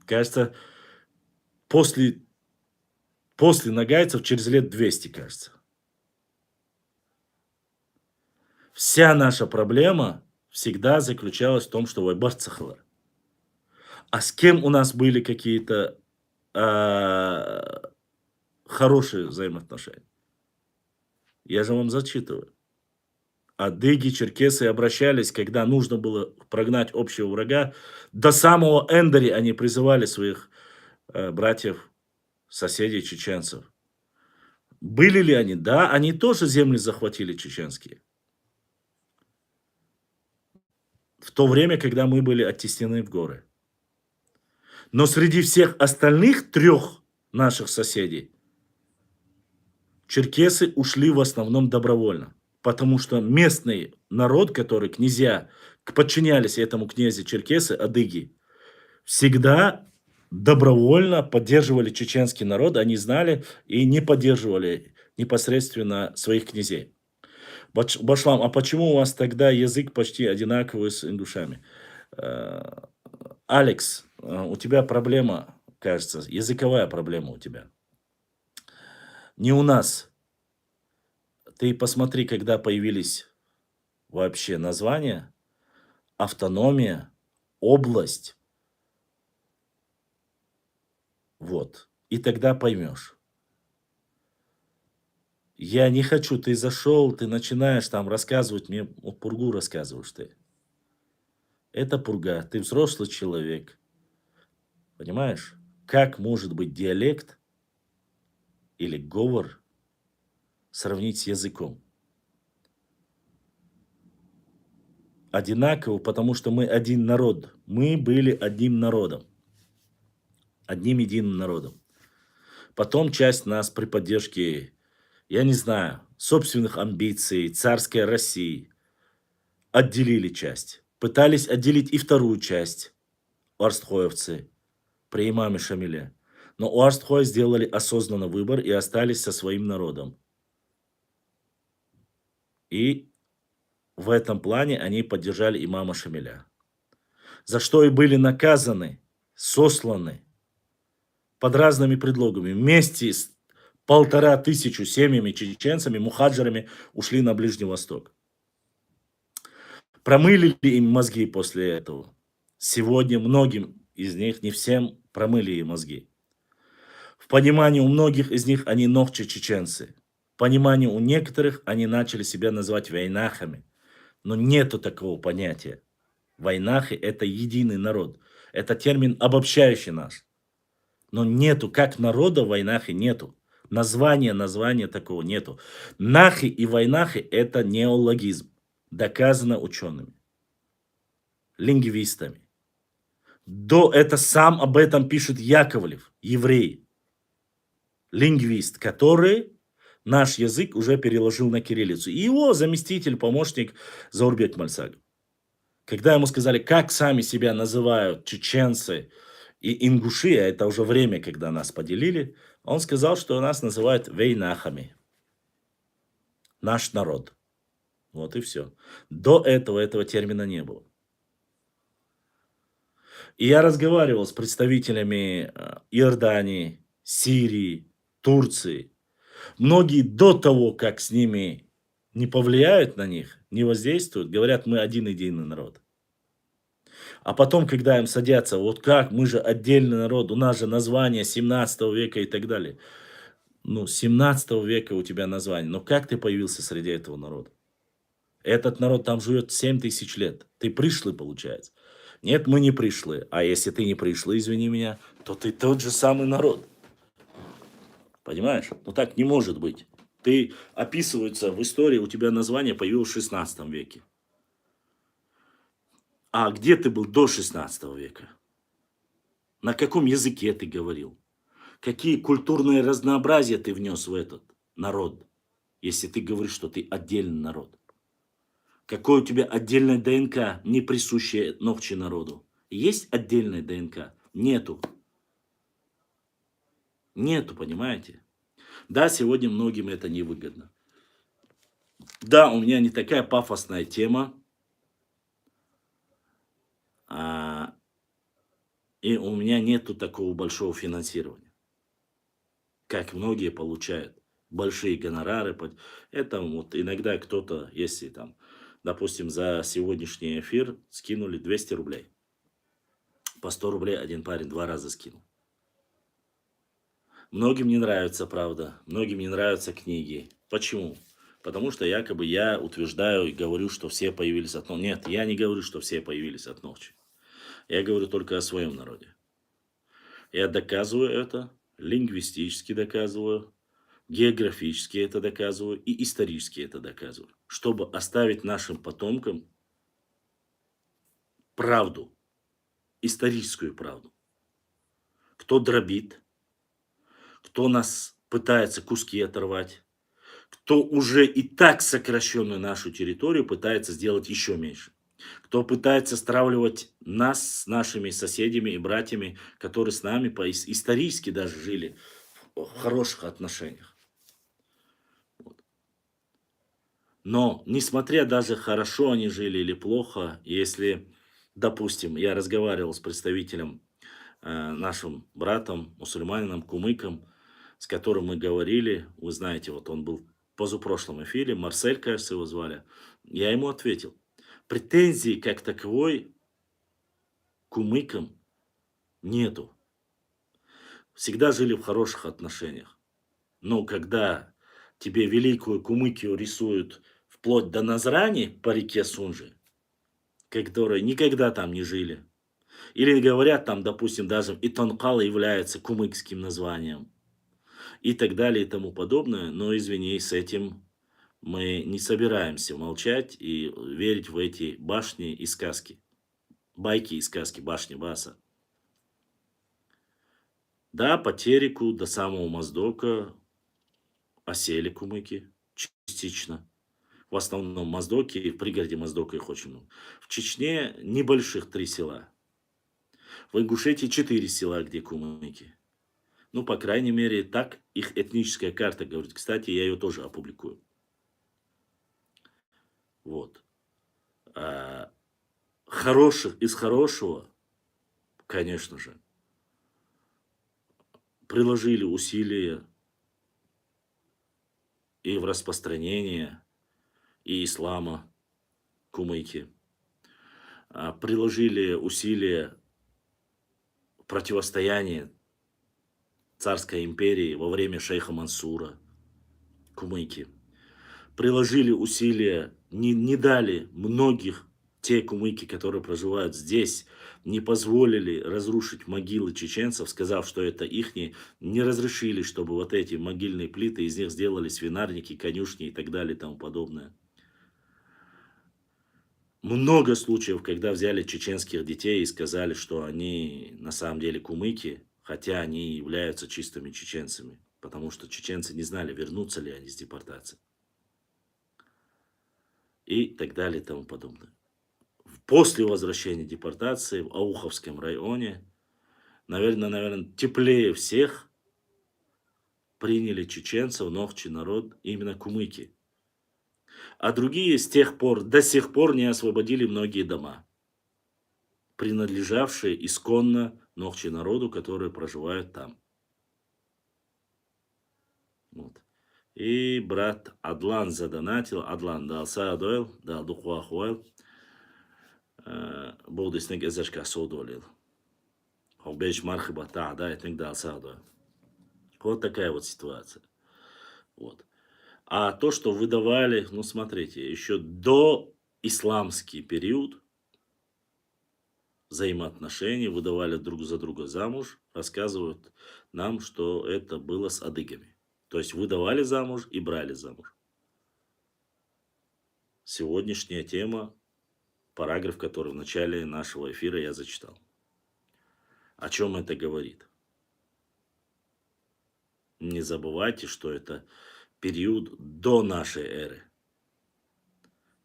Кажется, после нагайцев через лет 200, кажется. Вся наша проблема всегда заключалась в том, что Вайбарцахала. А с кем у нас были какие-то хорошие взаимоотношения? Я же вам зачитываю. Адыги, черкесы обращались, когда нужно было прогнать общего врага. До самого Эндари они призывали своих братьев, соседей, чеченцев. Были ли они? Да, они тоже земли захватили чеченские. В то время, когда мы были оттеснены в горы. Но среди всех остальных 3 наших соседей черкесы ушли в основном добровольно. Потому что местный народ, который князья, подчинялись этому князю черкесы, адыги, всегда добровольно поддерживали чеченский народ, они знали и не поддерживали непосредственно своих князей. Башлам, а почему у вас тогда язык почти одинаковый с ингушами? Э, Алекс, у тебя проблема, кажется, языковая проблема у тебя. Не у нас. Ты посмотри, когда появились вообще названия, автономия, область, вот, и тогда поймешь. Я не хочу, ты зашел, ты начинаешь там рассказывать, мне пургу рассказываешь ты. Это пурга, ты взрослый человек, понимаешь? Как может быть диалект или говор сравнить с языком? Одинаково, потому что мы один народ. Мы были одним народом. Одним единым народом. Потом часть нас при поддержке, я не знаю, собственных амбиций, царской России, отделили часть. Пытались отделить и вторую часть, орстхоевцы, при имаме Шамиле. Но орстхои сделали осознанный выбор и остались со своим народом. И в этом плане они поддержали имама Шамиля. За что и были наказаны, сосланы под разными предлогами. Вместе с 1500 семьями чеченцами, мухаджирами ушли на Ближний Восток. Промыли ли им мозги после этого? Сегодня многим из них, не всем, промыли им мозги. В понимании у многих из них они ногче чеченцы. В понимании у некоторых они начали себя называть войнахами. Но нету такого понятия. Войнахи – это единый народ. Это термин, обобщающий нас. Но нету, как народа в войнахе нету. Названия такого нету. Нахи и войнахи – это неологизм. Доказано учеными, лингвистами. Это сам об этом пишет Яковлев, еврей, лингвист, который наш язык уже переложил на кириллицу. И его заместитель, помощник Заурбек Мальсагов. Когда ему сказали, как сами себя называют чеченцы и ингуши, а это уже время, когда нас поделили, он сказал, что нас называют вейнахами. Наш народ. Вот и все. До этого термина не было. И я разговаривал с представителями Иордании, Сирии, Турции. Многие до того, как с ними не повлияют на них, не воздействуют, говорят, мы один единый народ. А потом, когда им садятся, вот как, мы же отдельный народ, у нас же название 17 века и так далее. Ну, 17 века у тебя название, но как ты появился среди этого народа? Этот народ там живет 7000 лет. Ты пришлый, получается. Нет, мы не пришлые. А если ты не пришлый, извини меня, то ты тот же самый народ. Понимаешь? Ну так не может быть. Ты описывается в истории, у тебя название появилось в 16 веке. А где ты был до 16 века? На каком языке ты говорил? Какие культурные разнообразия ты внес в этот народ, если ты говоришь, что ты отдельный народ? Какое у тебя отдельное ДНК, не присущее ногче народу? Есть отдельная ДНК? Нету. Нету, понимаете? Да, сегодня многим это невыгодно. Да, у меня не такая пафосная тема. И у меня нету такого большого финансирования, как многие получают. Большие гонорары. Это вот иногда кто-то, если там, допустим, за сегодняшний эфир скинули 200 рублей. По 100 рублей один парень 2 раза скинул. Многим не нравится, правда. Многим не нравятся книги. Почему? Потому что якобы я утверждаю и говорю, что все появились от ночи. Нет, я не говорю, что все появились от ночи. Я говорю только о своем народе. Я доказываю это, лингвистически доказываю, географически это доказываю и исторически это доказываю. Чтобы оставить нашим потомкам правду, историческую правду. кто дробит, кто нас пытается куски оторвать, кто уже и так сокращенную нашу территорию пытается сделать еще меньше, кто пытается стравливать нас с нашими соседями и братьями, которые с нами исторически даже жили в хороших отношениях. Вот. Но, несмотря даже хорошо они жили или плохо, если, допустим, я разговаривал с представителем, нашим братом, мусульманином, кумыком, с которым мы говорили, вы знаете, вот он был в позапрошлом эфире, Марсель, кажется, его звали, я ему ответил, претензий как таковой кумыкам нету. Всегда жили в хороших отношениях. Но когда тебе великую Кумыкию рисуют вплоть до Назрани по реке Сунжи, которые никогда там не жили, или говорят там, допустим, даже Итонкал является кумыкским названием, и так далее и тому подобное, но, извини, с этим мы не собираемся молчать и верить в эти башни и сказки. Байки и сказки, башни Баса. Да, по Тереку до самого Моздока осели кумыки частично. В основном Моздоки, и в пригороде Моздока их очень много. В Чечне небольших 3 села. В Ингушетии 4 села, где кумыки. Ну, по крайней мере, так их этническая карта говорит. Кстати, я ее тоже опубликую. Вот. Хороших из хорошего, конечно же, приложили усилия и в распространение и ислама кумыки. Приложили усилия в противостоянии царской империи во время шейха Мансура, кумыки. Приложили усилия, не дали многих, те кумыки, которые проживают здесь, не позволили разрушить могилы чеченцев, сказав, что это ихние, не разрешили, чтобы вот эти могильные плиты, из них сделали свинарники, конюшни и так далее и тому подобное. Много случаев, когда взяли чеченских детей и сказали, что они на самом деле кумыки, хотя они являются чистыми чеченцами, потому что чеченцы не знали, вернутся ли они с депортации. И так далее и тому подобное. После возвращения депортации в Ауховском районе, наверное, теплее всех приняли чеченцев, нохчий народ, именно кумыки. А другие с тех пор, до сих пор не освободили многие дома, принадлежавшие исконно нохчий народу, которые проживают там. Вот. И брат Адлан задонатил, Адлан дал саадойл, дал духуахуэл, Болдисник эзешка содолил. Холбейш мархиба та, да, и дал саадойл. Вот такая вот ситуация. Вот. А то, что выдавали, ну смотрите, еще до исламский период взаимоотношений, выдавали друг за друга замуж, рассказывают нам, что это было с адыгами. То есть выдавали замуж и брали замуж. Сегодняшняя тема, параграф, который в начале нашего эфира я зачитал. О чем это говорит? Не забывайте, что это период до нашей эры.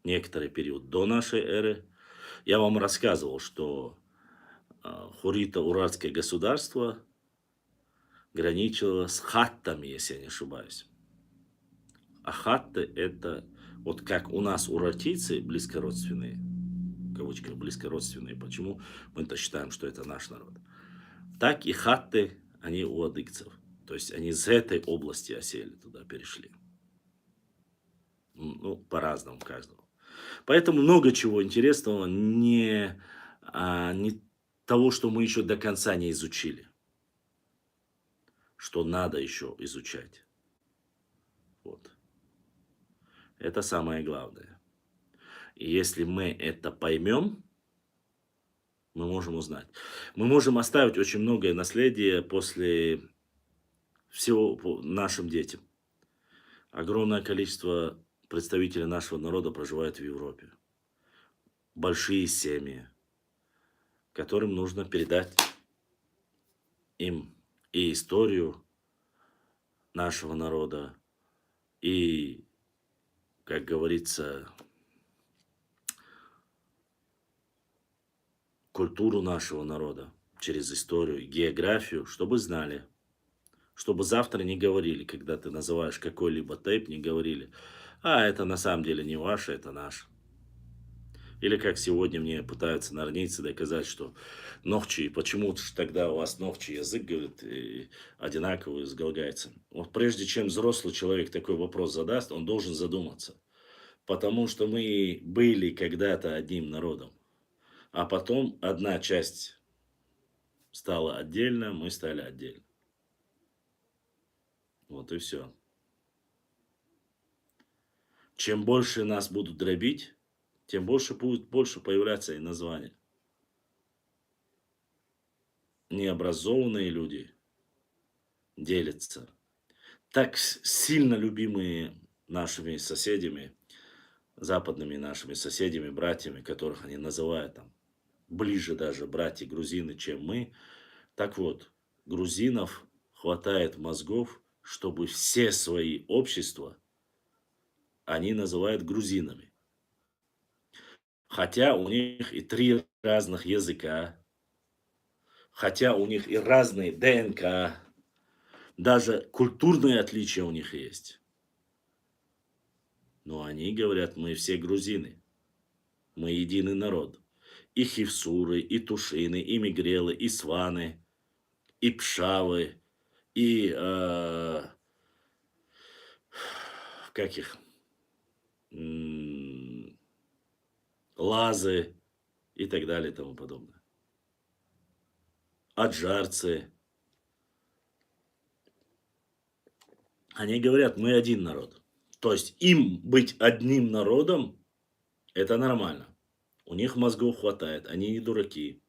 Некоторый период до нашей эры. Я вам рассказывал, что Хурита-Уральское государство граничило с хаттами, если я не ошибаюсь. А хатты это вот как у нас урартийцы близкородственные, в кавычках близкородственные, почему мы-то считаем, что это наш народ, так и хатты, они у адыгцев. То есть они из этой области осели, туда перешли. Ну, по-разному каждому. Поэтому много чего интересного, не того, что мы еще до конца не изучили. Что надо еще изучать. Вот. Это самое главное. И если мы это поймем, мы можем узнать. Мы можем оставить очень многое наследие после всего нашим детям. Огромное количество представителей нашего народа проживает в Европе. Большие семьи, которым нужно передать им и историю нашего народа, и, как говорится, культуру нашего народа через историю, географию, чтобы знали, чтобы завтра не говорили, когда ты называешь какой-либо тейп, не говорили, а это на самом деле не ваше, это наш. Или как сегодня мне пытаются норнийцы доказать, что ногчи, почему ж тогда у вас ногчи язык, говорит, и одинаковый с галгайцем. Вот прежде чем взрослый человек такой вопрос задаст, он должен задуматься. Потому что мы были когда-то одним народом, а потом одна часть стала отдельно, мы стали отдельно. Вот и все. Чем больше нас будут дробить, тем больше появляться и названия. Необразованные люди делятся. Так сильно любимые нашими соседями, западными нашими соседями, братьями, которых они называют там ближе даже братья грузины, чем мы. Так вот, грузинов хватает мозгов, чтобы все свои общества они называют грузинами. Хотя у них и 3 разных языка, хотя у них и разные ДНК, даже культурные отличия у них есть. Но они говорят, мы все грузины, мы единый народ. И хивсуры, и тушины, и мигрелы, и сваны, и пшавы, и как их, лазы и так далее и тому подобное. Аджарцы. Они говорят, мы один народ. То есть им быть одним народом, это нормально. У них мозгов хватает, они не дураки.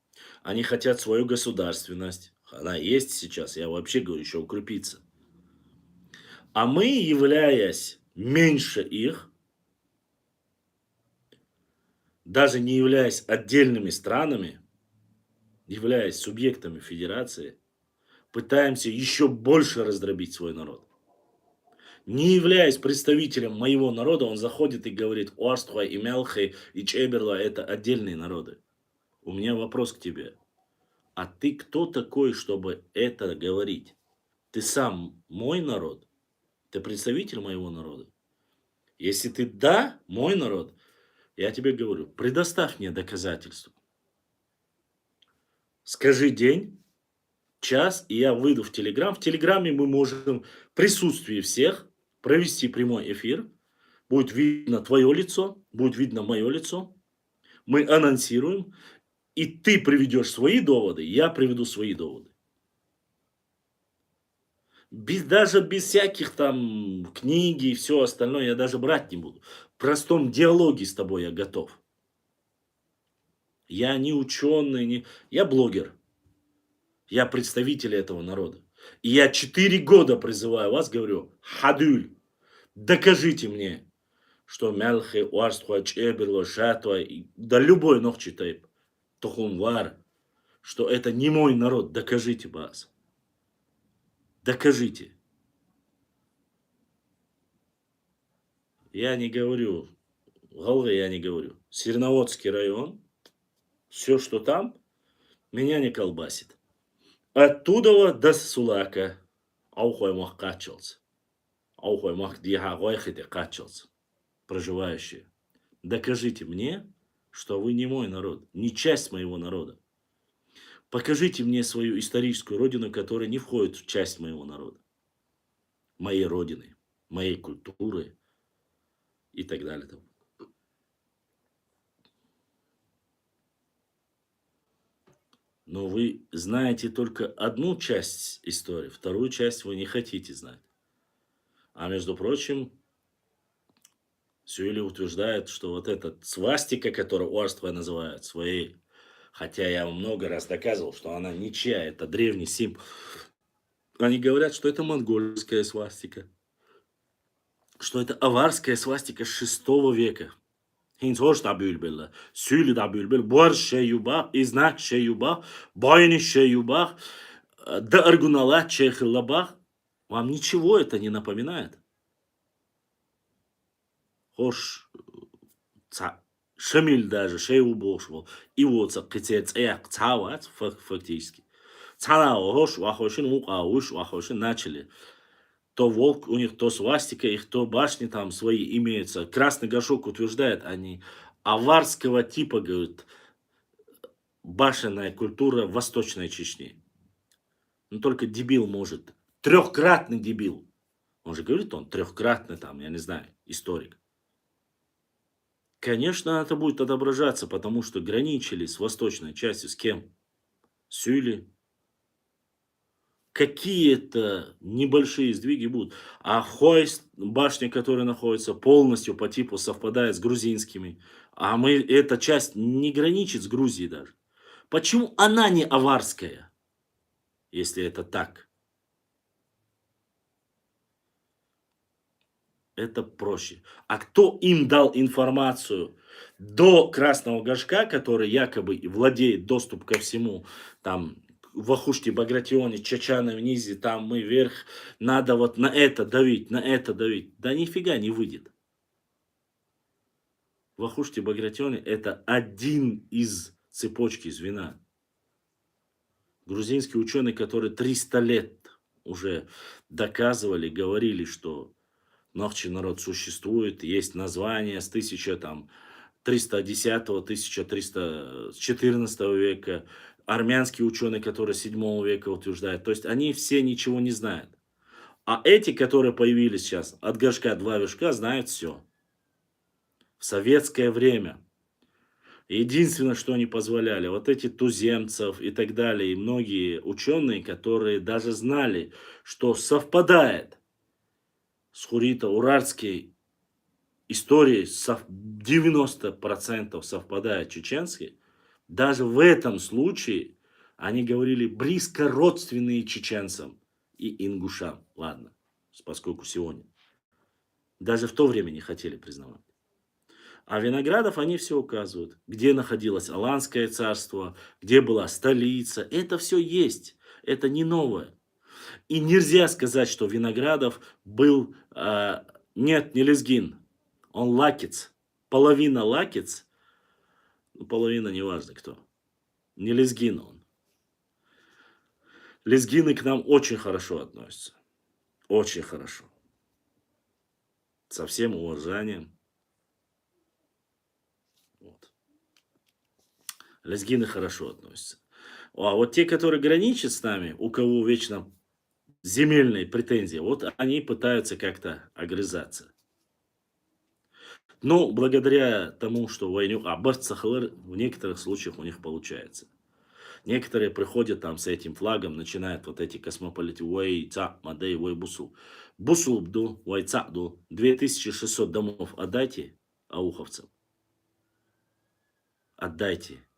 Они хотят свою государственность. Она есть сейчас, я вообще говорю, еще укрепиться. А мы, являясь меньше их, даже не являясь отдельными странами, являясь субъектами федерации, пытаемся еще больше раздробить свой народ. Не являясь представителем моего народа, он заходит и говорит, Уарстхуа и Мелхи и Чеберла – это отдельные народы. У меня вопрос к тебе. А ты кто такой, чтобы это говорить? Ты сам мой народ? Ты представитель моего народа? Если ты да, мой народ, я тебе говорю, предоставь мне доказательства. Скажи день, час, и я выйду в Телеграм. В Телеграме мы можем в присутствии всех провести прямой эфир. Будет видно твое лицо, будет видно мое лицо. Мы анонсируем, и ты приведешь свои доводы, я приведу свои доводы. Даже без всяких там книги и все остальное я даже брать не буду. В простом диалоге с тобой я готов. Я не ученый, я блогер. Я представитель этого народа. И я 4 года призываю вас, говорю, хадюль, докажите мне, что Мелхи, Уарстхуа, Чеберло, Шатуа, да любой ногчи тайп, Тохумвар, что это не мой народ, докажите, бас. Докажите. Я не говорю, Галве я не говорю. Сирноводский район, все, что там, меня не колбасит. Оттуда до Сулака, аухой мах качался. Аухой мах диха гойхите качался. Проживающие. Докажите мне, что вы не мой народ, не часть моего народа. Покажите мне свою историческую родину, которая не входит в часть моего народа, моей родины, моей культуры и так далее. Но вы знаете только одну часть истории, вторую часть вы не хотите знать. А между прочим, Сюэли утверждает, что вот эта свастика, которую Уарства называют своей, хотя я вам много раз доказывал, что она ничья, это древний символ. Они говорят, что это монгольская свастика, что это аварская свастика 6 века. Hinzhoş da bülbüller, Sülü da bülbül, Bor şey yubak, İznak şey yubak, Boyni şey yubak, Да Аргунала, Чех и Лабах, вам ничего это не напоминает? Хош, ца Шамиль даже, Шейху Бошвал, и вот Китец Цават, фактически. Цанау, хош, Вахошин, Мукауш, Вахошин начали. То волк у них, то свастика, их то башни там свои имеются. Красный горшок утверждает, они аварского типа, говорит, башенная культура Восточной Чечни. Но только дебил может. Трехкратный дебил. Он же говорит, он трехкратный там, я не знаю, историк. Конечно, это будет отображаться, потому что граничили с восточной частью с кем? Сюли. Какие-то небольшие сдвиги будут. А Хойст, башня, которая находится полностью по типу совпадает с грузинскими. А мы, эта часть не граничит с Грузией даже. Почему она не аварская, если это так? Это проще. А кто им дал информацию до Красного Горшка, который якобы владеет доступ ко всему, там, в Ахуште, Багратионе, Чачане, Низе, там мы вверх, надо вот на это давить, на это давить. Да нифига не выйдет. В Ахуште, Багратионе это один из цепочки звена. Грузинские ученые, которые 300 лет уже доказывали, говорили, что Нохчий народ существует, есть название с 1310-1314 века, армянские ученые, которые 7 века утверждают. То есть они все ничего не знают. А эти, которые появились сейчас, от горшка два вершка, знают все. В советское время. Единственное, что они позволяли, вот эти туземцев и так далее, и многие ученые, которые даже знали, что совпадает с Хурита-Уральской истории 90% совпадает чеченские, даже в этом случае они говорили близко родственные чеченцам и ингушам. Ладно, поскольку сегодня. Даже в то время не хотели признавать. А Виноградов они все указывают, где находилось Аланское царство, где была столица. Это все есть, это не новое. И нельзя сказать, что Виноградов был, нет, не лезгин, он лакец. Половина лакец, ну, половина неважно кто. Не лезгин он. Лезгины к нам очень хорошо относятся. Очень хорошо. Со всем уважением. Вот. Лезгины хорошо относятся. А вот те, которые граничат с нами, у кого вечно земельные претензии, вот они пытаются как-то огрызаться. Но благодаря тому, что войну Аббас Цахалар в некоторых случаях у них получается. Некоторые приходят там с этим флагом, начинают вот эти космополиты Уэй, Ца, Мадей, Уэй, Бусул. Бусул бду, Уэй, Ца, ду. 2600 домов отдайте ауховцам. Отдайте.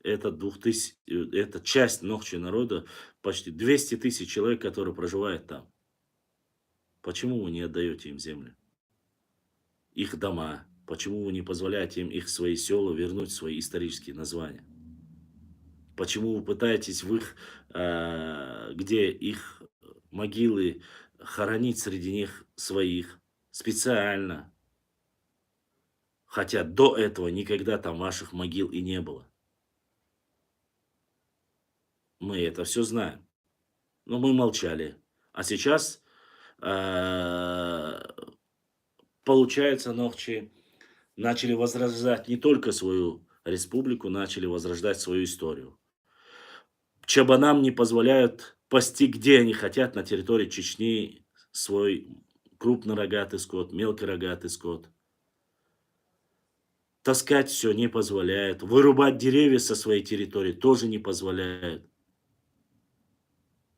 Это 2000, это часть Нохчи народа, почти 200 тысяч человек, которые проживают там. Почему вы не отдаете им землю? Их дома. Почему вы не позволяете им их свои села вернуть в свои исторические названия? Почему вы пытаетесь в их, где их могилы, хоронить среди них своих специально? Хотя до этого никогда там ваших могил и не было. Мы это все знаем. Но мы молчали. А сейчас, получается, Нохчи начали возрождать не только свою республику, начали возрождать свою историю. Чабанам не позволяют пасти, где они хотят, на территории Чечни свой крупнорогатый скот, мелкорогатый скот. Таскать все не позволяют. Вырубать деревья со своей территории тоже не позволяют.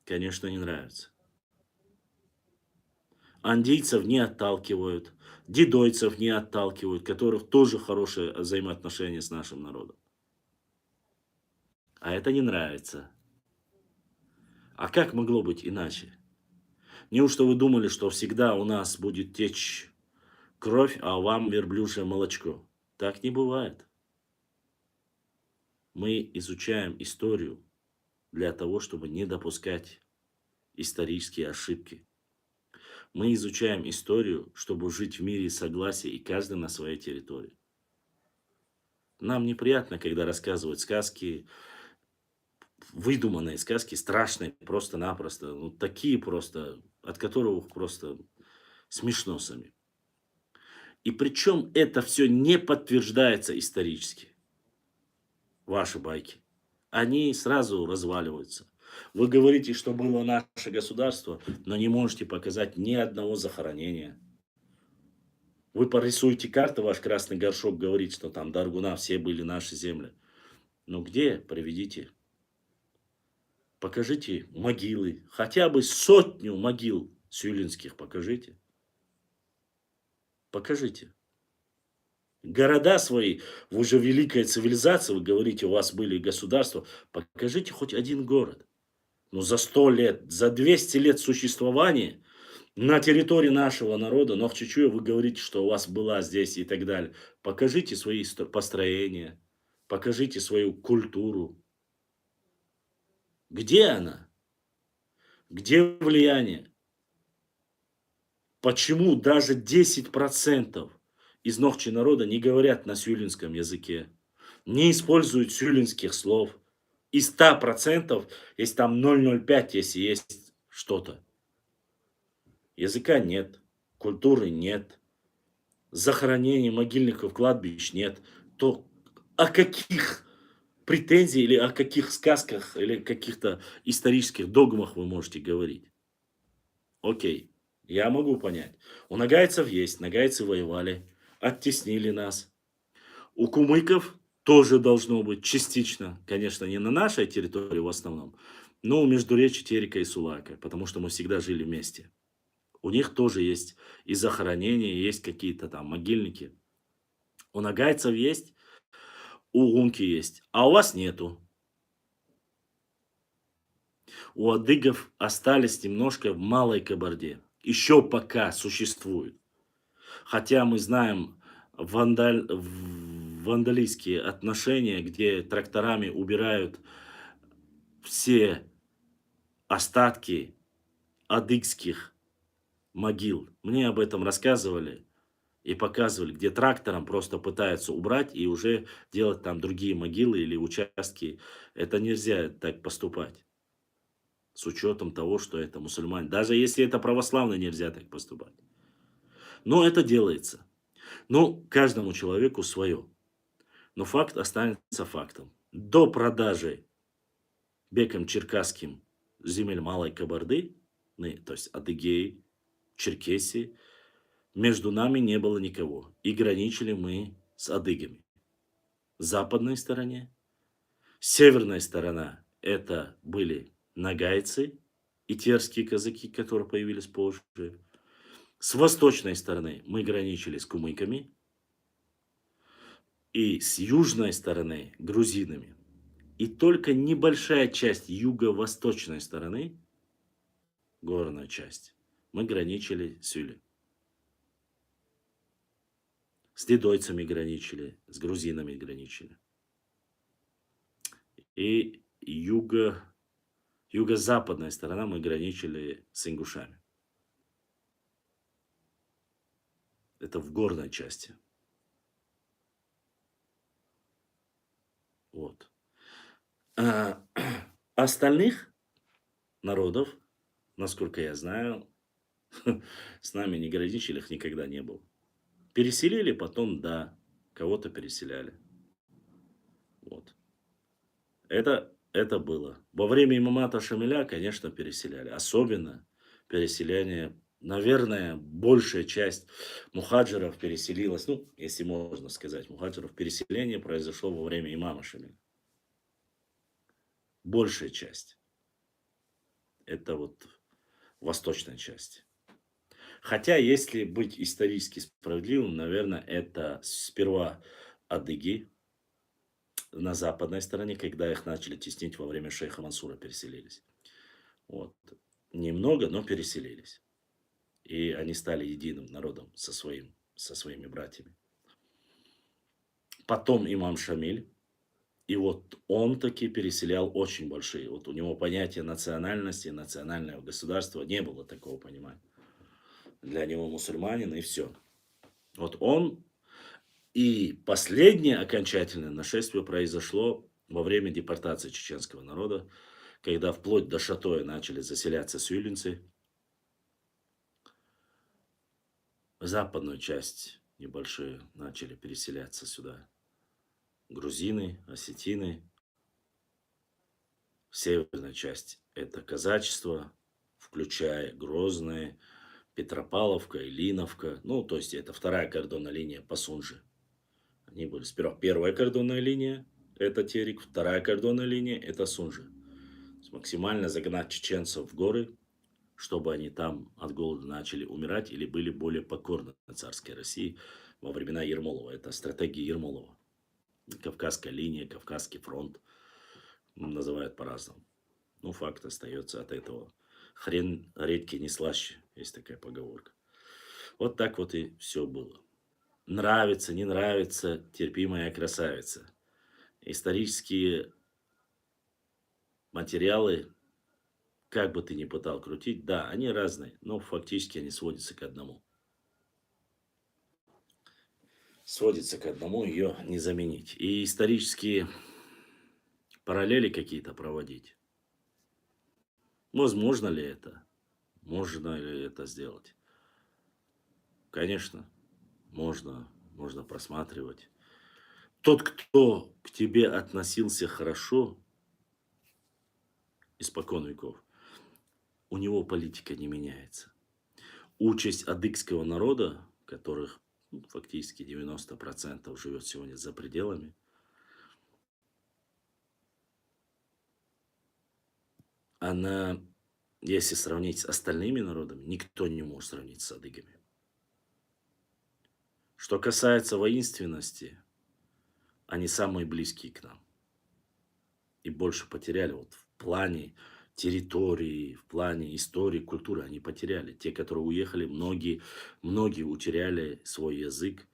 Конечно, не нравится. Андийцев не отталкивают. Дидойцев не отталкивают, которых тоже хорошие взаимоотношения с нашим народом. А это не нравится. А как могло быть иначе? Неужто вы думали, что всегда у нас будет течь кровь, а вам верблюжье молочко? Так не бывает. Мы изучаем историю. для того, чтобы не допускать исторические ошибки. Мы изучаем историю, чтобы жить в мире и согласии, и каждый на своей территории. Нам неприятно, когда рассказывают сказки, выдуманные сказки, страшные просто-напросто, ну, такие просто, от которых просто смешно самим. И причем это все не подтверждается исторически, ваши байки. Они сразу разваливаются. Вы говорите, что было наше государство, но не можете показать ни одного захоронения. Вы порисуете карты, ваш красный горшок говорит, что там Даргуна, все были наши земли. Ну где? Приведите. Покажите могилы. Хотя бы 100 могил сюлинских покажите. Покажите. Города свои, вы же великая цивилизация, вы говорите, у вас были государства. Покажите хоть один город. Но за 100 лет, за 200 лет существования на территории нашего народа, Нохчичуя, вы говорите, что у вас была здесь и так далее. Покажите свои построения, покажите свою культуру. Где она? Где влияние? Почему даже 10% из Нохчи народа не говорят на сюлинском языке, не используют сюлинских слов? Из 100%, если там 0,05, если есть что-то. Языка нет, культуры нет, захоронений, могильников, кладбищ нет, то о каких претензиях или о каких сказках или каких-то исторических догмах вы можете говорить? Окей, я могу понять. У нагайцев есть, нагайцы воевали, оттеснили нас. У кумыков тоже должно быть частично, конечно, не на нашей территории в основном, но у междуречия Терека и Сулака, потому что мы всегда жили вместе. У них тоже есть и захоронения, есть какие-то там могильники. У нагайцев есть, у унки есть, а у вас нету. У адыгов остались немножко в Малой Кабарде. Еще пока существует. Хотя мы знаем вандалистские отношения, где тракторами убирают все остатки адыгских могил. Мне об этом рассказывали и показывали, где трактором просто пытаются убрать и уже делать там другие могилы или участки. Это нельзя так поступать. С учетом того, что это мусульмане. Даже если это православные, нельзя так поступать. Но это делается. Ну, каждому человеку свое. Но факт останется фактом. До продажи беком черкасским земель Малой Кабарды, то есть Адыгеи, Черкесии, между нами не было никого. И граничили мы с адыгами. С западной стороне. Северная сторона это были нагайцы и терские казаки, которые появились позже. С восточной стороны мы граничили с кумыками. И с южной стороны грузинами. И только небольшая часть юго-восточной стороны, горная часть, мы граничили с Юлей. С лидойцами граничили, с грузинами граничили. И юго-западная сторона мы граничили с ингушами. Это в горной части. Вот. А остальных народов, насколько я знаю, с нами не граничили, их никогда не было. Переселили потом, да, кого-то переселяли. Вот. Это было. Во время имамата Шамиля, конечно, переселяли. Особенно переселение, наверное, большая часть мухаджиров переселилась, ну, если можно сказать, мухаджиров, переселение произошло во время имама Шамиля. Большая часть. Это вот восточная часть. Хотя, если быть исторически справедливым, наверное, это сперва адыги на западной стороне, когда их начали теснить во время шейха Мансура, переселились. Вот. Немного, но переселились. И они стали единым народом со своими братьями. Потом имам Шамиль. И вот он таки переселял очень большие. Вот у него понятие национальности, национального государства не было такого понимания. Для него мусульманин и все. Вот он и последнее окончательное нашествие произошло во время депортации чеченского народа, когда вплоть до Шатоя начали заселяться сюлинцы, в западную часть небольшие начали переселяться сюда грузины, осетины, северная часть это казачество, включая Грозное, Петропавловка, Илиновка, ну, то есть это вторая кордонная линия по Сунже. Они были сперва первая кордонная линия, это Терек, вторая кордонная линия, это Сунжи. То есть максимально загнать чеченцев в горы, чтобы они там от голода начали умирать или были более покорны царской России во времена Ермолова. Это стратегия Ермолова. Кавказская линия, Кавказский фронт называют по-разному. Ну, факт остается от этого. Хрен редьки не слаще, есть такая поговорка. Вот так вот и все было. Нравится, не нравится, терпи, моя красавица. Исторические материалы, как бы ты ни пытал крутить, да, они разные, но фактически они сводятся к одному. Сводится к одному, ее не заменить. И исторические параллели какие-то проводить. Возможно ли это? Можно ли это сделать? Конечно, можно просматривать. Тот, кто к тебе относился хорошо, испокон веков, у него политика не меняется. Участь адыгского народа, которых фактически 90% живет сегодня за пределами, она, если сравнить с остальными народами, никто не может сравнить с адыгами. Что касается воинственности, они самые близкие к нам. И больше потеряли вот в плане территории, в плане истории, культуры они потеряли. Те, которые уехали, многие утеряли свой язык,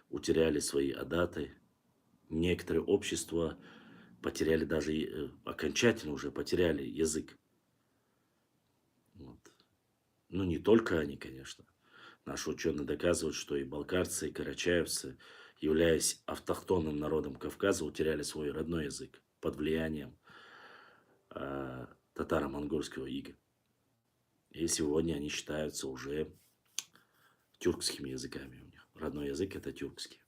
утеряли свои адаты. Некоторые общества потеряли даже, окончательно уже потеряли язык. Вот. Ну, не только они, конечно. Наши ученые доказывают, что и балкарцы, и карачаевцы, являясь автохтонным народом Кавказа, утеряли свой родной язык под влиянием татаро-монгольского ига. И сегодня они считаются уже тюркскими языками у них. Родной язык это тюркский.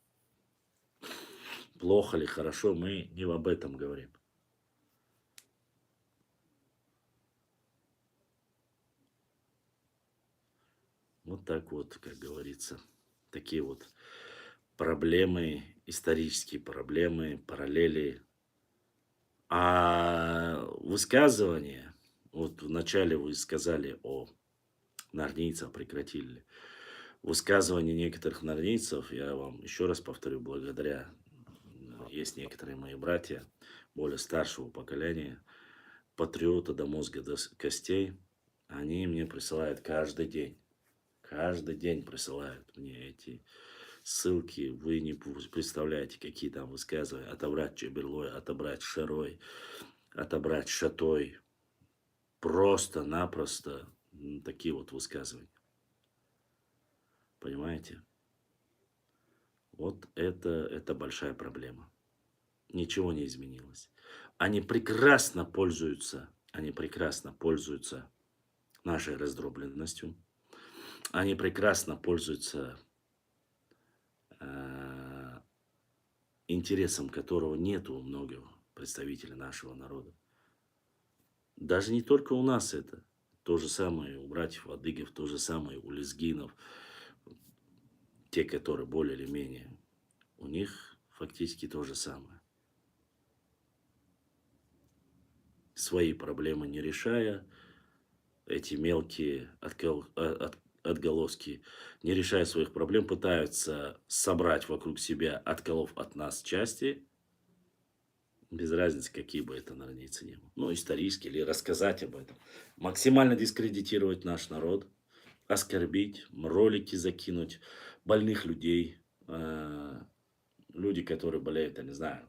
Плохо ли, хорошо, мы не об этом говорим. Вот так вот, как говорится, такие вот проблемы, исторические проблемы, параллели. А высказывание, вот вначале вы сказали о норнийцах, прекратили. Высказывания некоторых норнийцев, я вам еще раз повторю, благодаря, есть некоторые мои братья, более старшего поколения, патриоты до мозга, до костей, они мне присылают каждый день присылают мне эти ссылки, вы не представляете, какие там высказывания, отобрать Чеберлой, отобрать Шарой, отобрать Шатой, просто-напросто такие вот высказывания. Понимаете? Вот это большая проблема. Ничего не изменилось. Они прекрасно пользуются нашей раздробленностью. Они прекрасно пользуются интересом, которого нет у многих представителей нашего народа. Даже не только у нас это. То же самое у братьев адыгов, то же самое у лезгинов. Те, которые более или менее. У них фактически то же самое. Свои проблемы не решая, эти мелкие отголоски, не решая своих проблем, пытаются собрать вокруг себя отколов от нас части, без разницы, какие бы это норнийцы ни были. Ну, исторически, или рассказать об этом. Максимально дискредитировать наш народ, оскорбить, ролики закинуть, больных людей, люди, которые болеют, я не знаю,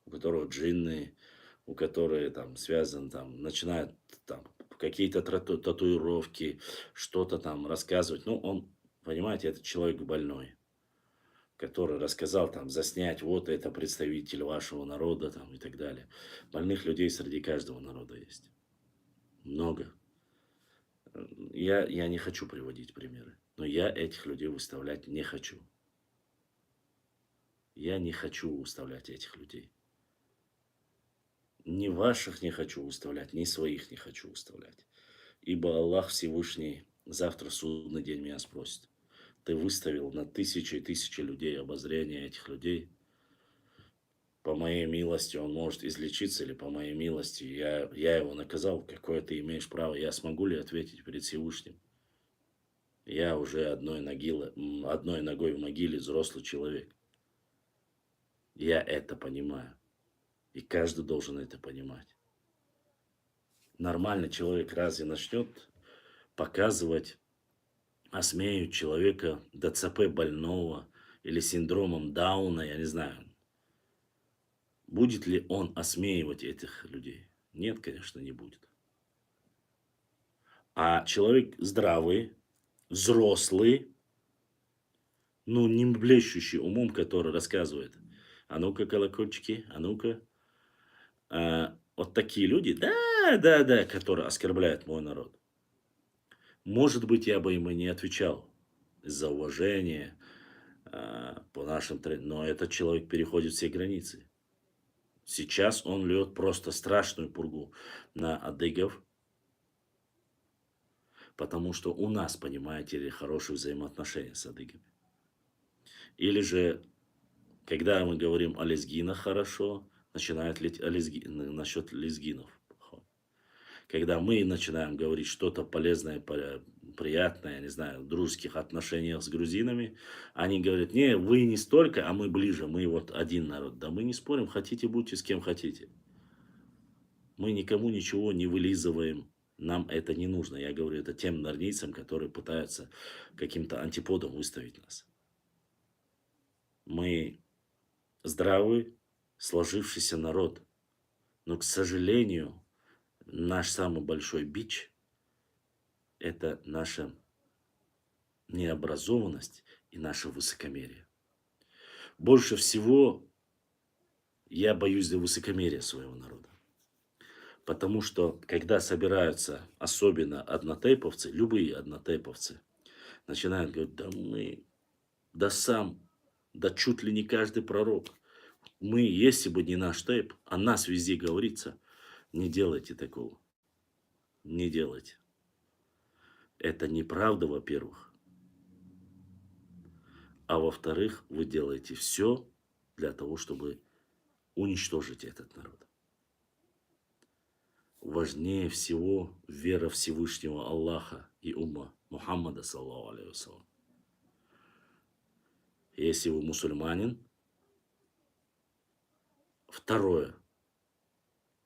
у которого джинны, у которых там связан, там, начинают там какие-то татуировки, что-то там рассказывать. Ну, он, понимаете, это человек больной, который рассказал там заснять, вот это представитель вашего народа там и так далее. Больных людей среди каждого народа есть. Много. Я не хочу приводить примеры, но я этих людей выставлять не хочу. Я не хочу выставлять этих людей. Ни ваших не хочу выставлять, ни своих не хочу выставлять. Ибо Аллах Всевышний завтра судный день меня спросит. Ты выставил на тысячи и тысячи людей обозрение этих людей. По моей милости он может излечиться, или по моей милости я его наказал. Какое ты имеешь право? Я смогу ли ответить перед Всевышним? Я уже одной ногой в могиле взрослый человек. Я это понимаю. И каждый должен это понимать. Нормальный человек разве начнет показывать, осмеют человека ДЦП больного или синдромом Дауна, я не знаю. Будет ли он осмеивать этих людей? Нет, конечно, не будет. А человек здравый, взрослый, ну, не блещущий умом, который рассказывает, а ну-ка, колокольчики, а ну-ка. Вот такие люди, да, которые оскорбляют мой народ. Может быть, я бы ему не отвечал из-за уважения по нашим трендам, но этот человек переходит все границы. Сейчас он льет просто страшную пургу на адыгов, потому что у нас, понимаете ли, хорошие взаимоотношения с адыгами. Или же, когда мы говорим о лезгинах хорошо, начинают лить насчет лезгинов. Когда мы начинаем говорить что-то полезное, приятное, не знаю, в дружеских отношениях с грузинами, они говорят, не, вы не столько, а мы ближе, мы вот один народ. Да мы не спорим, хотите будьте с кем хотите. Мы никому ничего не вылизываем, нам это не нужно. Я говорю это тем нарнийцам, которые пытаются каким-то антиподом выставить нас. Мы здравый, сложившийся народ. Но, к сожалению, наш самый большой бич – это наша необразованность и наше высокомерие. Больше всего я боюсь за высокомерие своего народа. Потому что, когда собираются, особенно однотейповцы, любые однотейповцы, начинают говорить, да чуть ли не каждый пророк. Мы, если бы не наш тейп, о нас везде говорится, не делайте такого. Не делайте. Это неправда, во-первых. А во-вторых, вы делаете все для того, чтобы уничтожить этот народ. Важнее всего вера Всевышнего Аллаха и умма Мухаммада, саллаллаху алейхи вассалям. Если вы мусульманин, второе,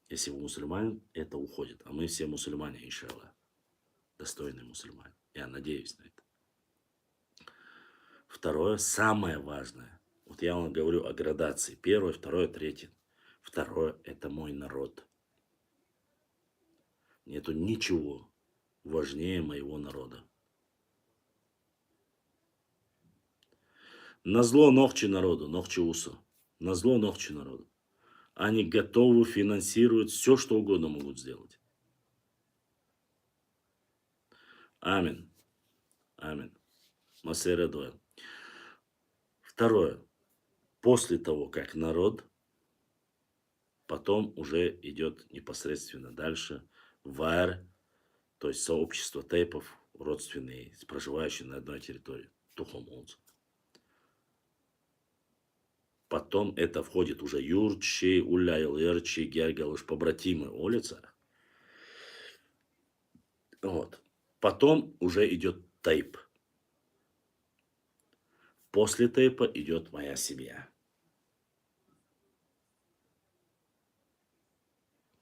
если вы мусульманин, это уходит. А мы все мусульмане, иншаллах, достойные мусульмане. Я надеюсь на это. Второе, самое важное. Вот я вам говорю о градации. Первое, второе, третье. Второе, это мой народ. Нету ничего важнее моего народа. Назло ногчи народу, ногчи уса. Назло ногчи народу. Они готовы финансировать все, что угодно могут сделать. Амин. Амин. Масера дуэль. Второе. После того, как народ, потом уже идет непосредственно дальше вайр, то есть сообщество тейпов, родственные, проживающие на одной территории. Тухом онц. Потом это входит уже юрчи, уляйл, ярчи, гергалыш, побратимы, улица. Вот. Потом уже идет тейп. После тейпа идет моя семья.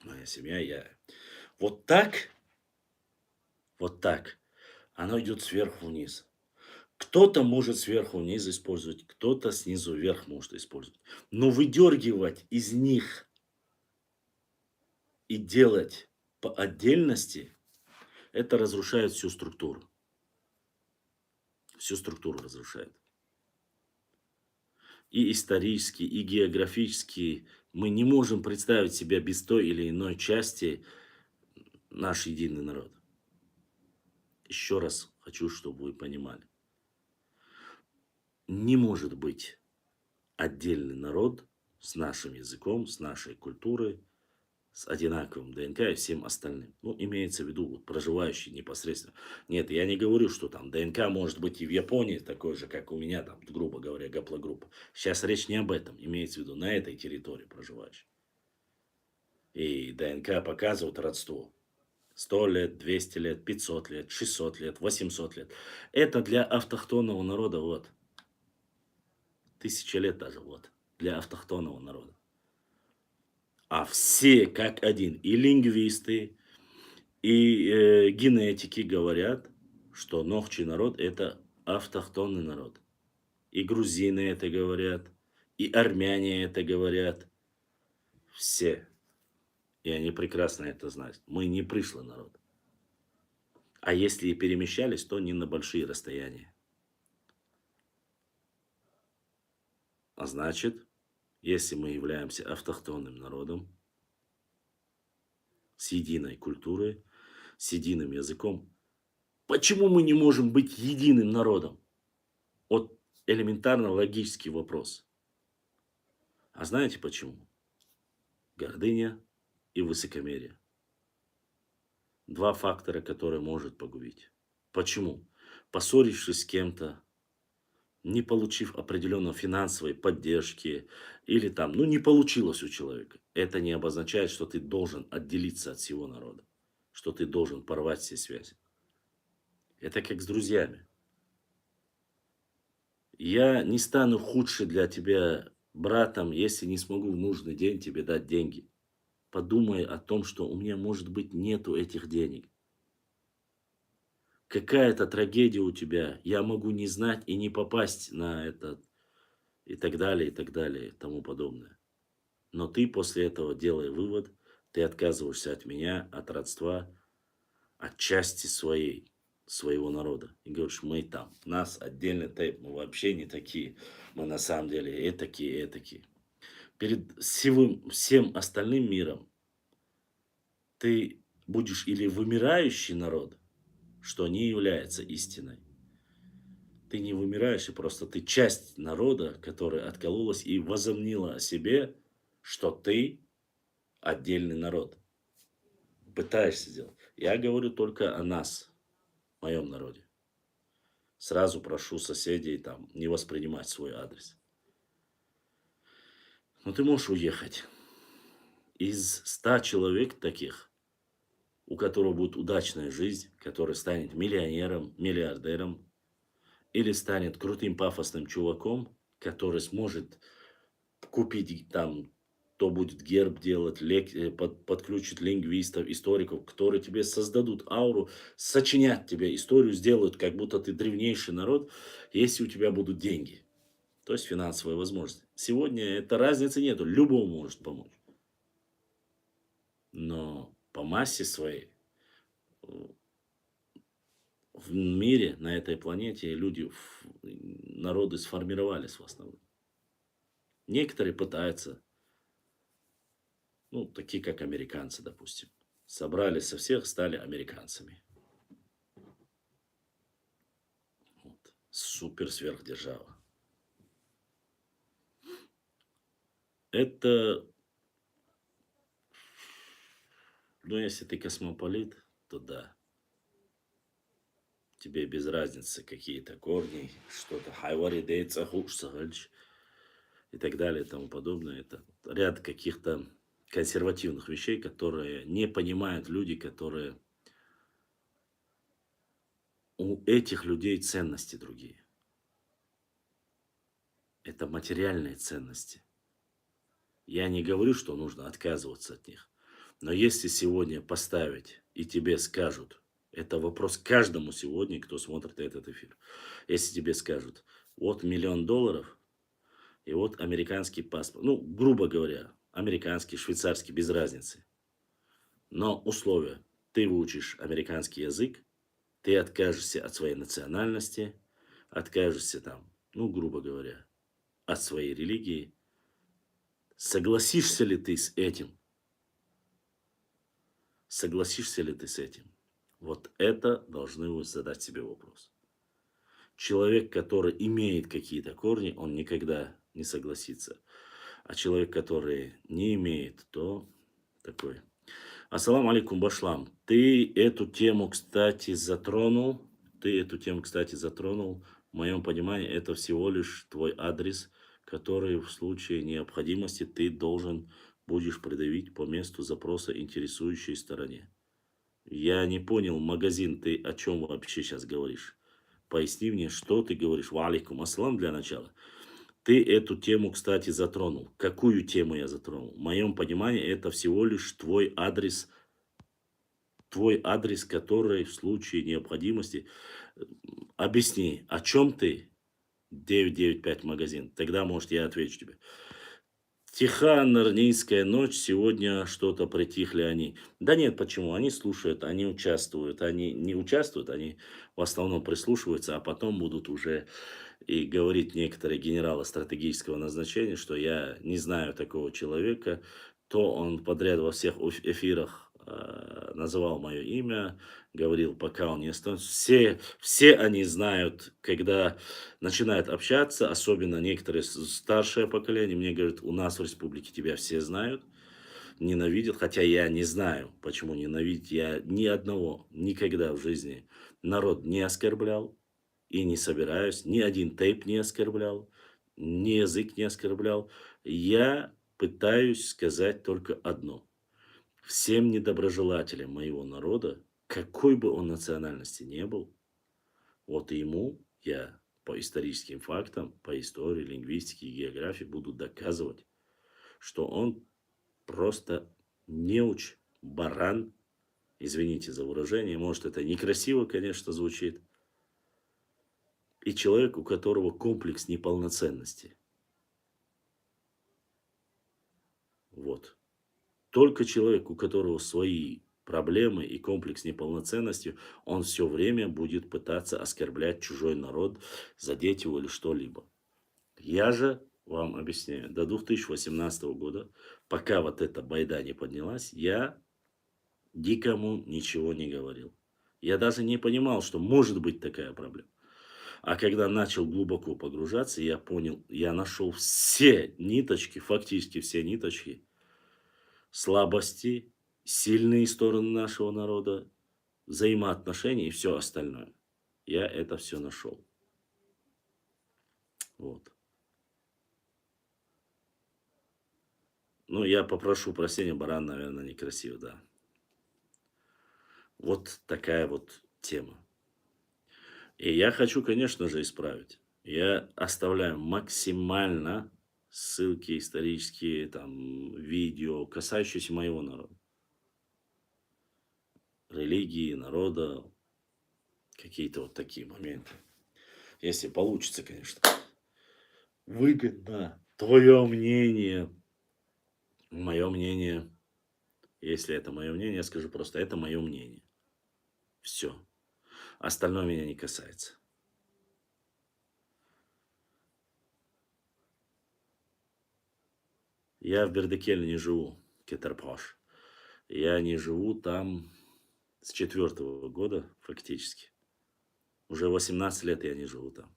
Моя семья, я. Вот так, оно идет сверху вниз. Кто-то может сверху вниз использовать, кто-то снизу вверх может использовать. Но выдергивать из них и делать по отдельности, это разрушает всю структуру. Всю структуру разрушает. И исторически, и географически мы не можем представить себя без той или иной части наш единый народ. Еще раз хочу, чтобы вы понимали. Не может быть отдельный народ с нашим языком, с нашей культурой, с одинаковым ДНК и всем остальным. Ну, имеется в виду, вот, проживающие непосредственно. Нет, я не говорю, что там ДНК может быть и в Японии такой же, как у меня, там, грубо говоря, гаплогруппа. Сейчас речь не об этом, имеется в виду на этой территории проживающих. И ДНК показывает родство. 100 лет, 200 лет, 500 лет, 600 лет, 800 лет. Это для автохтонного народа, вот. 1000 лет даже, вот. Для автохтонного народа. А все как один, и лингвисты, и генетики говорят, что нохчий народ – это автохтонный народ. И грузины это говорят, и армяне это говорят. Все. И они прекрасно это знают. Мы не пришлый народ. А если и перемещались, то не на большие расстояния. А значит, если мы являемся автохтонным народом, с единой культурой, с единым языком, почему мы не можем быть единым народом? Вот элементарно логический вопрос. А знаете почему? Гордыня и высокомерие. Два фактора, которые может погубить. Почему? Поссорившись с кем-то, не получив определенной финансовой поддержки, или там, ну не получилось у человека, это не обозначает, что ты должен отделиться от всего народа, что ты должен порвать все связи. Это как с друзьями. Я не стану худше для тебя братом, если не смогу в нужный день тебе дать деньги. Подумай о том, что у меня, может быть, нету этих денег. Какая-то трагедия у тебя, я могу не знать и не попасть на этот, и так далее, и тому подобное. Но ты после этого делай вывод, ты отказываешься от меня, от родства, от части своей, своего народа. И говоришь, мы там, нас отдельно тейп, мы вообще не такие, мы на самом деле этакие, этакие. Перед всем остальным миром ты будешь или вымирающий народ, что не является истиной. Ты не вымираешь, и просто ты часть народа, которая откололась и возомнила о себе, что ты отдельный народ. Пытаешься сделать. Я говорю только о нас, моем народе. Сразу прошу соседей там не воспринимать свой адрес. Но ты можешь уехать. Из 100 человек таких, у которого будет удачная жизнь, который станет миллионером, миллиардером, или станет крутым пафосным чуваком, который сможет купить там, кто будет герб делать, подключит лингвистов, историков, которые тебе создадут ауру, сочинят тебе историю, сделают, как будто ты древнейший народ, если у тебя будут деньги. То есть финансовая возможность. Сегодня этой разницы нету, любому может помочь. Но по массе своей в мире, на этой планете, люди, народы сформировались в основном. Некоторые пытаются, ну, такие как американцы, допустим. Собрались со всех, стали американцами. Вот. Супер сверхдержава. Это, ну, если ты космополит, то да. Тебе без разницы какие-то корни, что-то хайвари дейца хушсагальч и так далее и тому подобное. Это ряд каких-то консервативных вещей, которые не понимают люди, которые у этих людей ценности другие. Это материальные ценности. Я не говорю, что нужно отказываться от них. Но если сегодня поставить и тебе скажут, Это вопрос каждому сегодня, кто смотрит этот эфир. Если тебе скажут, вот $1 000 000 и вот американский паспорт, ну, грубо говоря, американский, швейцарский, без разницы. Но условия, ты выучишь американский язык, ты откажешься от своей национальности, откажешься там, ну, грубо говоря, от своей религии. Согласишься ли ты с этим? Согласишься ли ты с этим? Вот это должны вы задать себе вопрос. Человек, который имеет какие-то корни, он никогда не согласится. А человек, который не имеет, то такой. Ассаламу алейкум, Башлам. Ты эту тему, кстати, затронул. В моем понимании, это всего лишь твой адрес, который в случае необходимости ты должен будешь предъявить по месту запроса интересующей стороне. Я не понял, магазин, ты о чем вообще сейчас говоришь? Поясни мне, что ты говоришь. Ва алейкум ассалам для начала. Ты эту тему, кстати, затронул. Какую тему я затронул? В моем понимании, это всего лишь твой адрес, который в случае необходимости. Объясни, о чем ты? 995 магазин. Тогда, может, я отвечу тебе. Тиха нарнийская ночь, сегодня что-то притихли они. Да нет, почему? Они слушают, они участвуют, они не участвуют, они в основном прислушиваются, а потом будут уже и говорить некоторые генералы стратегического назначения, что я не знаю такого человека, то он подряд во всех эфирах называл мое имя, говорил, пока он не остановится. Все они знают, когда начинают общаться, особенно некоторые старшее поколение, мне говорят, у нас в республике тебя все знают, ненавидят, хотя я не знаю, почему ненавидеть. Я ни одного никогда в жизни народ не оскорблял и не собираюсь, ни один тейп не оскорблял, ни язык не оскорблял. Я пытаюсь сказать только одно. Всем недоброжелателям моего народа, какой бы он национальности не был, вот ему я по историческим фактам, по истории, лингвистике и географии буду доказывать, что он просто неуч, баран, извините за выражение, может это некрасиво, конечно, звучит, и человек, у которого комплекс неполноценности. Вот. Только человек, у которого свои проблемы и комплекс неполноценности, он все время будет пытаться оскорблять чужой народ, задеть его или что-либо. Я же вам объясняю, до 2018 года, пока вот эта байда не поднялась, я никому ничего не говорил. Я даже не понимал, что может быть такая проблема. А когда начал глубоко погружаться, я понял, я нашел все ниточки, фактически все ниточки, слабости, сильные стороны нашего народа, взаимоотношения и все остальное. Я это все нашел. Вот. Ну, я попрошу прощения, баран, наверное, некрасиво, да. Вот такая вот тема. И я хочу, конечно же, исправить. Я оставляю максимально ссылки исторические, там, видео, касающиеся моего народа. Религии, народа, какие-то вот такие моменты. Если получится, конечно. Выгодно. Твое мнение. Мое мнение. Если это мое мнение, я скажу просто, это мое мнение. Все. Остальное меня не касается. Я в Бердыкеле не живу, Кетерпаш. Я не живу там с 4-го года фактически. Уже 18 лет я не живу там.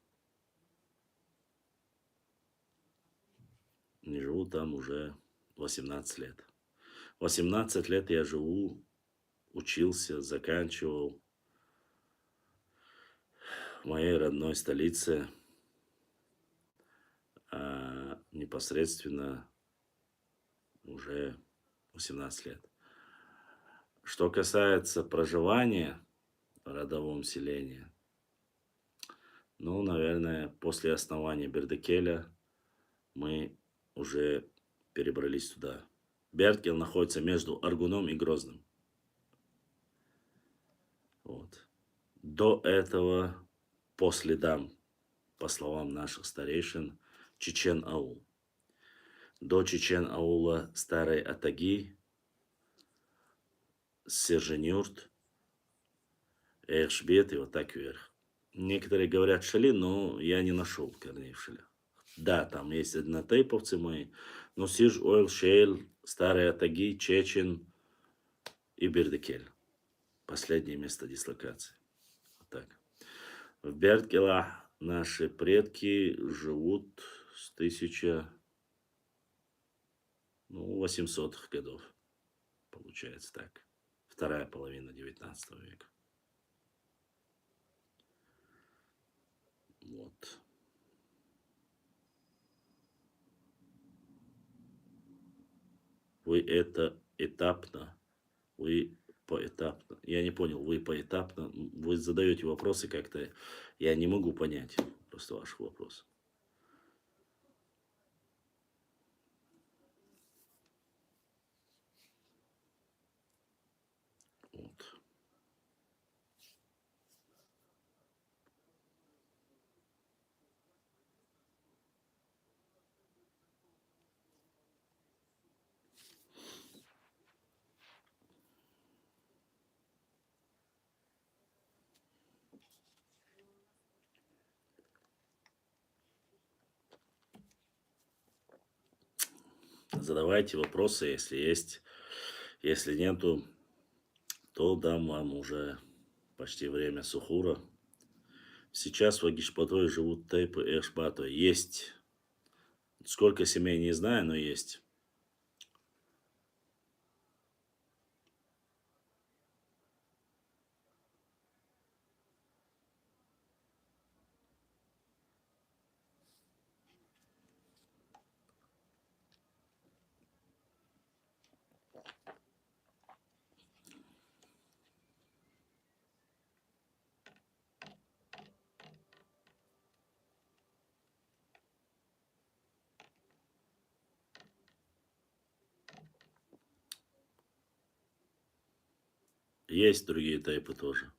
Не живу там уже 18 лет. 18 лет я живу, учился, заканчивал в моей родной столице, непосредственно уже 18 лет. Что касается проживания в родовом селении, ну, наверное, после основания Бердыкеля мы уже перебрались туда. Бердкел находится между Аргуном и Грозным. Вот. До этого, по следам, по словам наших старейшин, Чечен-аул. До Чечен-аула Старой Атаги, Сержинюрт, Эхшбет и вот так вверх. Некоторые говорят Шали, но я не нашел корней в Шалях. Да, там есть однотейповцы мои, но Сиж, Ойл, Шейль, Старые Атаги, Чечен и Бердекель. Последнее место дислокации. Вот так. В Бердкелах наши предки живут с 1800-х годов. Получается так. Вторая половина 19 века. Вот. Вы это этапно, вы поэтапно. Я не понял, вы поэтапно. Вы задаете вопросы как-то. Я не могу понять просто ваших вопросов. Вот. Задавайте вопросы, если есть. Если нету, то дам вам уже почти время сухура. Сейчас в Агишпатой живут тейпы и эшбато. Есть. Сколько семей, не знаю, но есть. Есть другие тейпы тоже.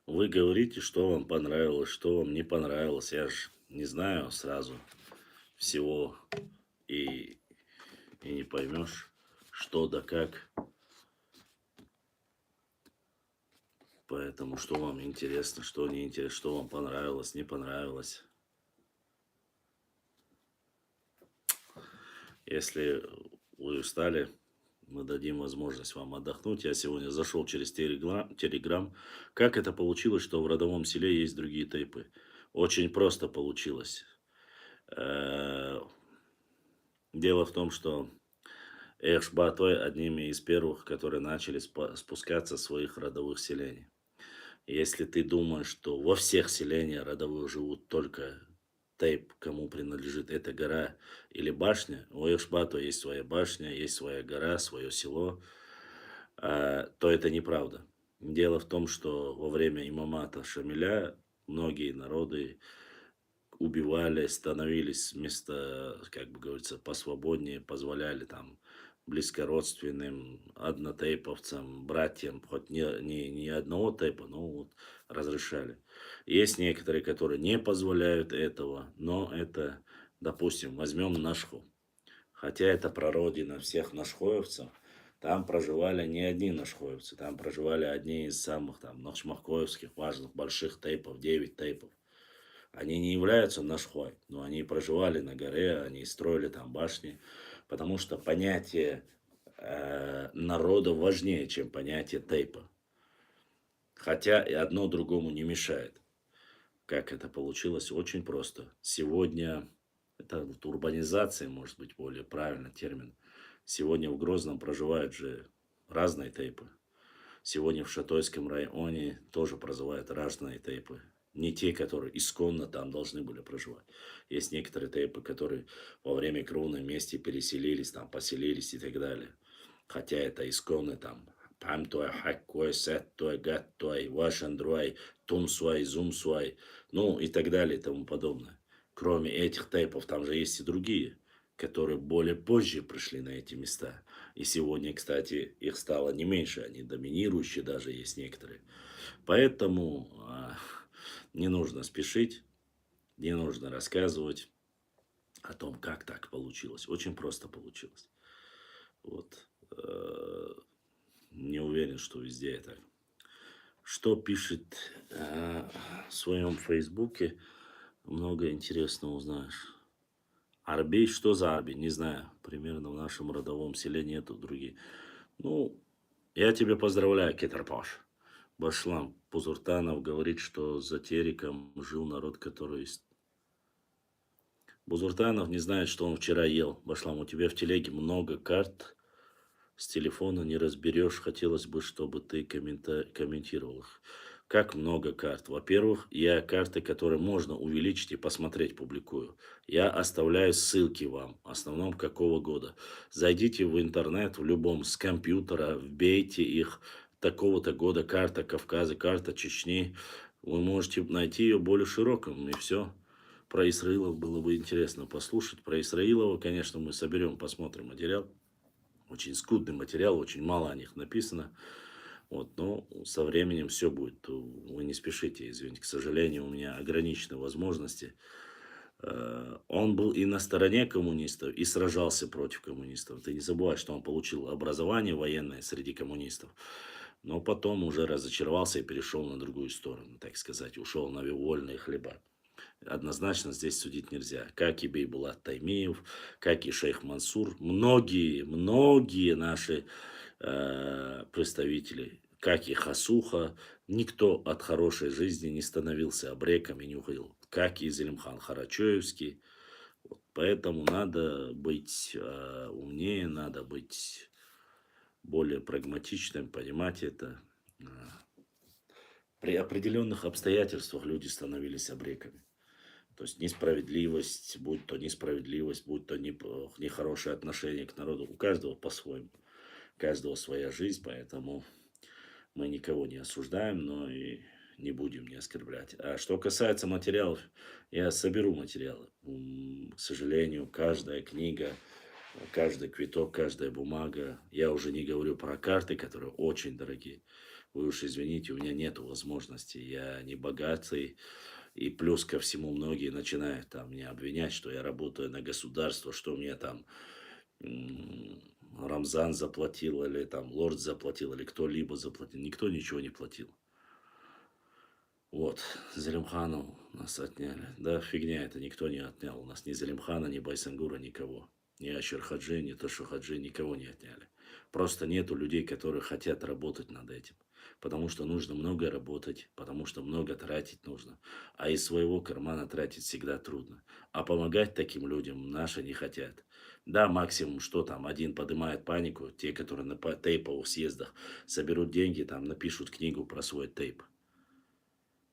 Вы говорите, что вам понравилось, что вам не понравилось. Я же не знаю сразу всего и не поймешь, что да как. Поэтому что вам интересно, что не интересно, что вам понравилось, не понравилось. Если вы устали, мы дадим возможность вам отдохнуть. Я сегодня зашел через Телеграм. Как это получилось, что в родовом селе есть другие тейпы? Очень просто получилось. Дело в том, что Эхшбатой одними из первых, которые начали спускаться с своих родовых селений. Если ты думаешь, что во всех селениях родовых живут только тейп, кому принадлежит эта гора или башня, у Эхшбато есть своя башня, есть своя гора, свое село, то это неправда. Дело в том, что во время имамата Шамиля многие народы убивали, становились вместо, как бы говорится, посвободнее, позволяли там близкородственным, однотейповцам, братьям, хоть не одного тейпа, но вот разрешали. Есть некоторые, которые не позволяют этого, но это, допустим, возьмем Нашху. Хотя это прародина всех нашхоевцев, там проживали не одни нашхоевцы, там проживали одни из самых там нашмахоевских важных больших тейпов, 9 тейпов. Они не являются нашхой, но они проживали на горе, они строили там башни, потому что понятие народа важнее, чем понятие тейпа. Хотя и одно другому не мешает. Как это получилось? Очень просто. Сегодня, это вот урбанизация, может быть, более правильный термин. Сегодня в Грозном проживают же разные тейпы. Сегодня в Шатойском районе тоже проживают разные тейпы. Не те, которые исконно там должны были проживать. Есть некоторые тейпы, которые во время кроны вместе переселились, там поселились и так далее. Хотя это исконно там пам той, хак кой, сет той, гат той, вашан друай, тум свай, зум свай, ну и так далее и тому подобное. Кроме этих тейпов, там же есть и другие, которые более позже пришли на эти места. И сегодня, кстати, их стало не меньше, они доминирующие даже есть некоторые. Поэтому не нужно спешить, не нужно рассказывать о том, как так получилось. Очень просто получилось. Вот. Не уверен, что везде это. Что пишет в своем фейсбуке, много интересного узнаешь. Арбей, что за Арбей? Не знаю. Примерно в нашем родовом селе нету других. Ну, я тебя поздравляю, Кетарпаш. Башлам Пузуртанов говорит, что за Териком жил народ, который... Бузуртанов не знает, что он вчера ел. Башлам, у тебя в телеге много карт. С телефона не разберешь. Хотелось бы, чтобы ты комментировал их. Как много карт? Во-первых, я карты, которые можно увеличить и посмотреть, публикую. Я оставляю ссылки вам, в основном какого года. Зайдите в интернет, в любом, с компьютера, вбейте их. Такого-то года карта Кавказа, карта Чечни. Вы можете найти ее более широком, и все. Про Исраилов было бы интересно послушать. Про Исраилова, конечно, мы соберем, посмотрим материал. Очень скудный материал, очень мало о них написано. Вот, но со временем все будет. Вы не спешите, извините, к сожалению, у меня ограничены возможности. Он был и на стороне коммунистов, и сражался против коммунистов. Ты не забывай, что он получил образование военное среди коммунистов. Но потом уже разочаровался и перешел на другую сторону, так сказать. Ушел на вольные хлеба. Однозначно здесь судить нельзя. Как и Бейбулат Таймиев, как и шейх Мансур. Многие наши представители, как и Хасуха, никто от хорошей жизни не становился абреком и не уходил. Как и Зелимхан Харачоевский. Вот, поэтому надо быть умнее, надо быть более прагматичным, понимать это. При определенных обстоятельствах люди становились абреками. То есть несправедливость, будь то нехорошее отношение к народу, у каждого по-своему. У каждого своя жизнь, поэтому мы никого не осуждаем, но и не будем не оскорблять. А что касается материалов, я соберу материалы. К сожалению, каждая книга, каждый квиток, каждая бумага, я уже не говорю про карты, которые очень дорогие. Вы уж извините, у меня нет возможности, я не богатый. И плюс ко всему многие начинают там меня обвинять, что я работаю на государство, что мне там Рамзан заплатил, или там лорд заплатил, или кто-либо заплатил. Никто ничего не платил. Вот, Залимхану нас отняли. Да, фигня это, никто не отнял. У нас ни Залимхана, ни Байсангура, никого. Ни Ашер-Хаджи, ни Тошо-Хаджи, никого не отняли. Просто нету людей, которые хотят работать над этим. Потому что нужно много работать, потому что много тратить нужно. А из своего кармана тратить всегда трудно. А помогать таким людям наши не хотят. Да, максимум, что там, один поднимает панику, те, которые на тейповых съездах соберут деньги, там напишут книгу про свой тейп.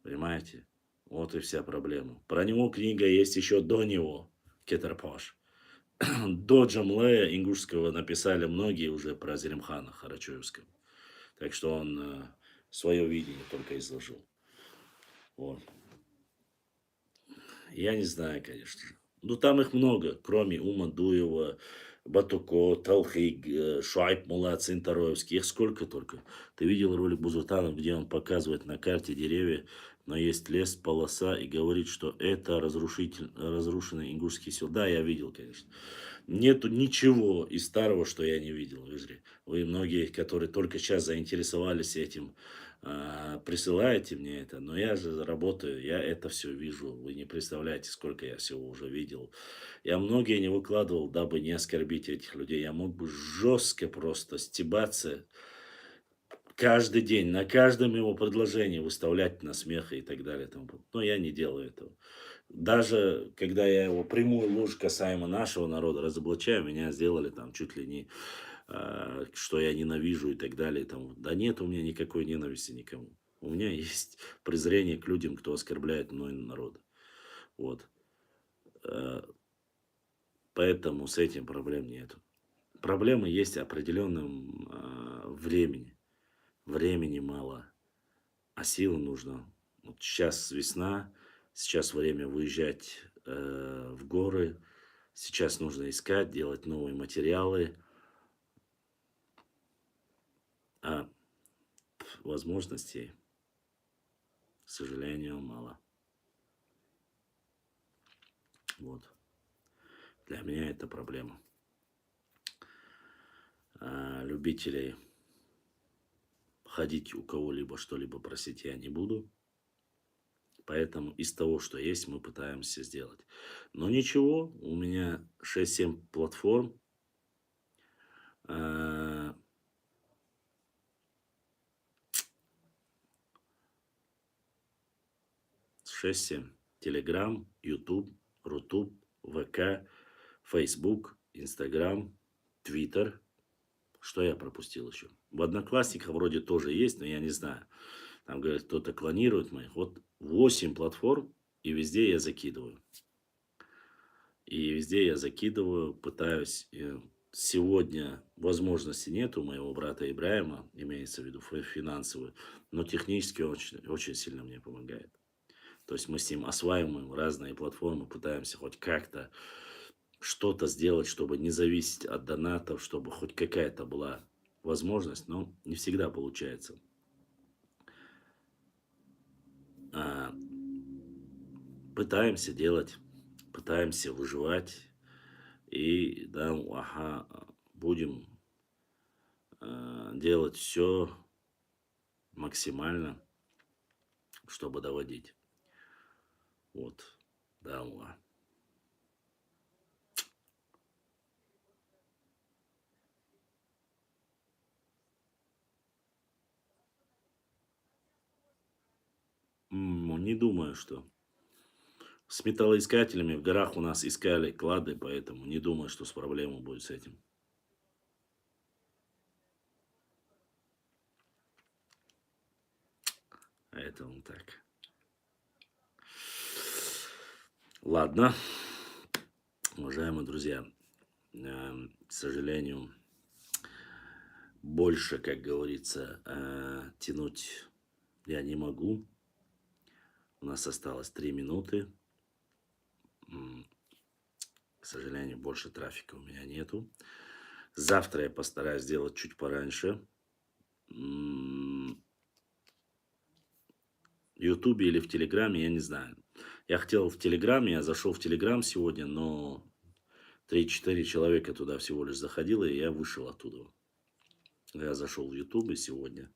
Понимаете? Вот и вся проблема. Про него книга есть еще до него, Кетарпаш. До Джамлея Ингушского написали многие уже про Зелимхана Харачоевского. Так что он свое видение только изложил. Вот. Я не знаю, конечно же. Ну, там их много, кроме Ума Дуева, Батуко, Талхиг, Шуайб Мулат, Цинтароевский. Их сколько только. Ты видел ролик Бузуртанов, где он показывает на карте деревья, но есть лес, полоса, и говорит, что это разрушенный ингушский сел. Да, я видел, конечно. Нету ничего из старого, что я не видел в Израиле. Вы многие, которые только сейчас заинтересовались этим, присылаете мне это, но я же работаю, я это все вижу. Вы не представляете, сколько я всего уже видел. Я многие не выкладывал, дабы не оскорбить этих людей. Я мог бы жестко просто стебаться каждый день, на каждом его предложении выставлять на смех и так далее. Но я не делаю этого. Даже когда я его прямую ложь касаемо нашего народа разоблачаю, меня сделали там чуть ли не что я ненавижу и так далее. Там. Да нет у меня никакой ненависти никому. У меня есть презрение к людям, кто оскорбляет мной народ. Вот. Э, Поэтому с этим проблем нет. Проблемы есть в определенном времени. Времени мало, а сил нужно. Вот сейчас весна, сейчас время выезжать в горы, сейчас нужно искать, делать новые материалы, а возможностей, к сожалению, мало. Вот. Для меня это проблема. Любителей ходить у кого-либо что-либо просить я не буду. Поэтому из того, что есть, мы пытаемся сделать. Но ничего, у меня 6-7 платформ. 6-7. Телеграм, Ютуб, Рутуб, ВК, Фейсбук, Инстаграм, Твиттер. Что я пропустил еще? В Одноклассниках вроде тоже есть, но я не знаю. Там, говорят, кто-то клонирует моих. Вот 8 платформ, и везде я закидываю. Пытаюсь. Сегодня возможности нет у моего брата Ибраима, имеется в виду финансовую, но технически очень, очень сильно мне помогает. То есть мы с ним осваиваем разные платформы, пытаемся хоть как-то что-то сделать, чтобы не зависеть от донатов, чтобы хоть какая-то была возможность, но не всегда получается. Пытаемся делать, пытаемся выживать. И да, будем делать все максимально, чтобы доводить. Вот, да, не думаю, что с металлоискателями в горах у нас искали клады, поэтому не думаю, что с проблемой будет с этим. Поэтому так. Ладно, уважаемые друзья, к сожалению, больше, как говорится, тянуть я не могу. У нас осталось 3 минуты. К сожалению, больше трафика у меня нету. Завтра я постараюсь сделать чуть пораньше. В Ютубе или в Телеграме, я не знаю. Я хотел в Телеграме, я зашел в Телеграм сегодня, но 3-4 человека туда всего лишь заходило, и я вышел оттуда. Я зашел в Ютубе сегодня.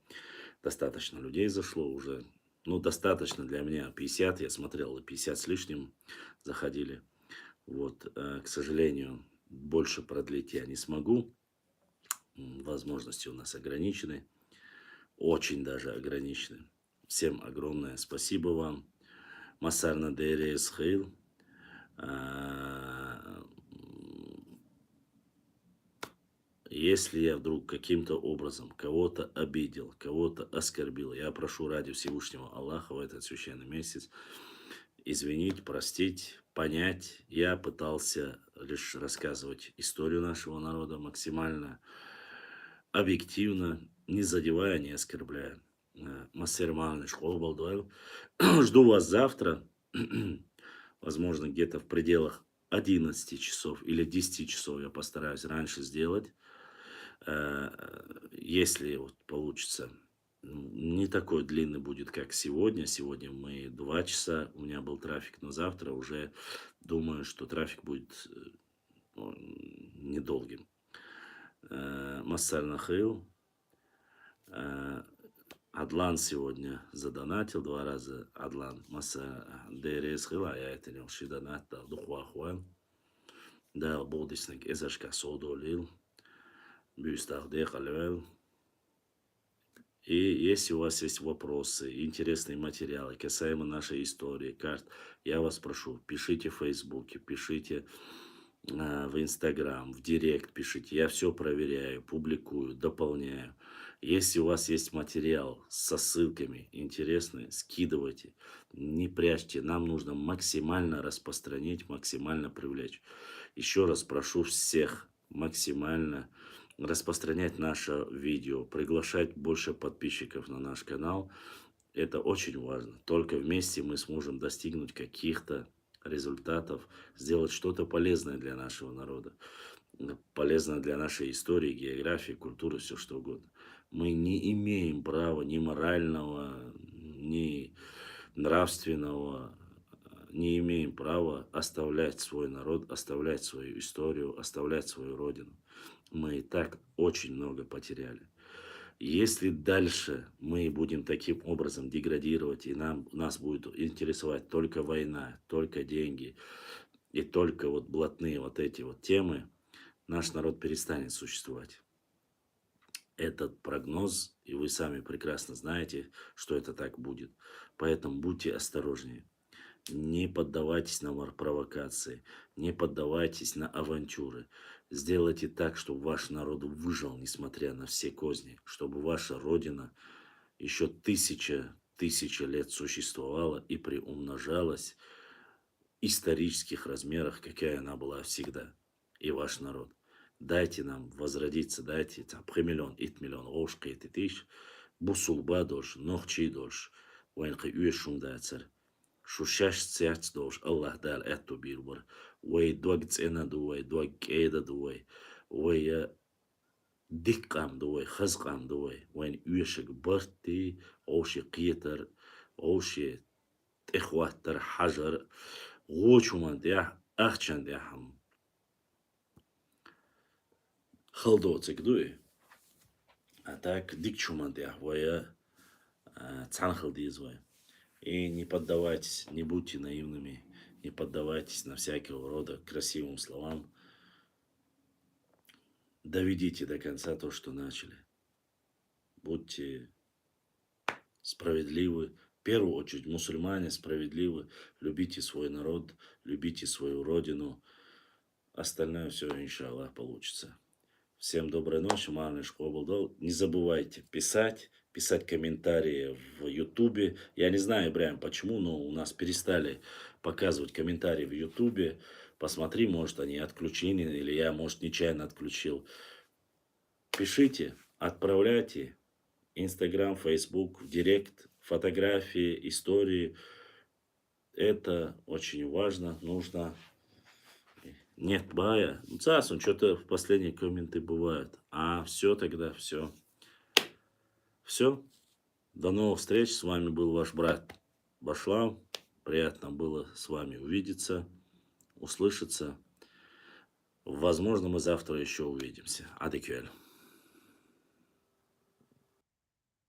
Достаточно людей зашло уже. Ну, достаточно для меня. 50, я смотрел, 50 с лишним заходили. Вот, к сожалению, больше продлить я не смогу. Возможности у нас ограничены. Очень даже ограничены. Всем огромное спасибо вам. Масарна Дерес Хейл. Если я вдруг каким-то образом кого-то обидел, кого-то оскорбил, я прошу ради Всевышнего Аллаха в этот священный месяц извинить, простить, понять. Я пытался лишь рассказывать историю нашего народа максимально объективно, не задевая, не оскорбляя. Массерман школа Балдуэл. Жду вас завтра, возможно, где-то в пределах 11 часов или 10 часов я постараюсь раньше сделать. Если вот получится, не такой длинный будет, как сегодня. Сегодня мы 2 часа, у меня был трафик, но завтра уже думаю, что трафик будет недолгим. Массар Нахил. Адлан сегодня задонатил 2 раза. Адлан Масса Дерес Хила, я это не донат, да, Духуахуан. Да, Бодисник Эзашка Содолил. Бюстахде Халюэл. И если у вас есть вопросы, интересные материалы касаемо нашей истории, карт, я вас прошу, пишите в Фейсбуке, пишите в Инстаграм, в Директ пишите. Я все проверяю, публикую, дополняю. Если у вас есть материал со ссылками интересный, скидывайте. Не прячьте. Нам нужно максимально распространить, максимально привлечь. Еще раз прошу всех максимально распространять наше видео, приглашать больше подписчиков на наш канал. Это очень важно. Только вместе мы сможем достигнуть каких-то результатов, сделать что-то полезное для нашего народа, полезное для нашей истории, географии, культуры, все что угодно. Мы не имеем права ни морального, ни нравственного, не имеем права оставлять свой народ, оставлять свою историю, оставлять свою родину. Мы и так очень много потеряли. Если дальше мы будем таким образом деградировать, и нас будет интересовать только война, только деньги, и только вот блатные вот эти вот темы, наш народ перестанет существовать. Этот прогноз, и вы сами прекрасно знаете, что это так будет. Поэтому будьте осторожнее. Не поддавайтесь на провокации, не поддавайтесь на авантюры. Сделайте так, чтобы ваш народ выжил, несмотря на все козни, чтобы ваша родина еще тысяча лет существовала и приумножалась в исторических размерах, какая она была всегда. И ваш народ. Дайте нам возродиться, дайте премиллион, ит-миллион, ошка, и тысяч, бусулба дольше, нохчи дольше, военка уешум дацер. Шушаш церц дольше, Аллах дал эту бирбар, уэй дуаг цена дуэй, дуаг кейда дуэй, уэй диккам дуэй, хазкам дуэй, уэн уешек барти, оуши китер, оуши إخوة حجر غوچومان دیح أخچن دیحم خلدوتك دوي а так дикчуман диахвая цанхал дизвая. И не поддавайтесь, не будьте наивными, не поддавайтесь на всякого рода красивым словам. Доведите до конца то, что начали. Будьте справедливы. В первую очередь мусульмане справедливы. Любите свой народ, любите свою родину. Остальное все, иншаллах, получится. Всем доброй ночи, Марниш Кобалдол. Не забывайте писать комментарии в Ютубе. Я не знаю, Ибраим, почему, но у нас перестали показывать комментарии в Ютубе. Посмотри, может, они отключены, или я, может, нечаянно отключил. Пишите, отправляйте. Инстаграм, Фейсбук, в Директ, фотографии, истории. Это очень важно, нужно. Нет, бая. Он что-то в последние комменты бывают. А, все тогда, все. Все. До новых встреч. С вами был ваш брат Башлам. Приятно было с вами увидеться, услышаться. Возможно, мы завтра еще увидимся. Адеквель.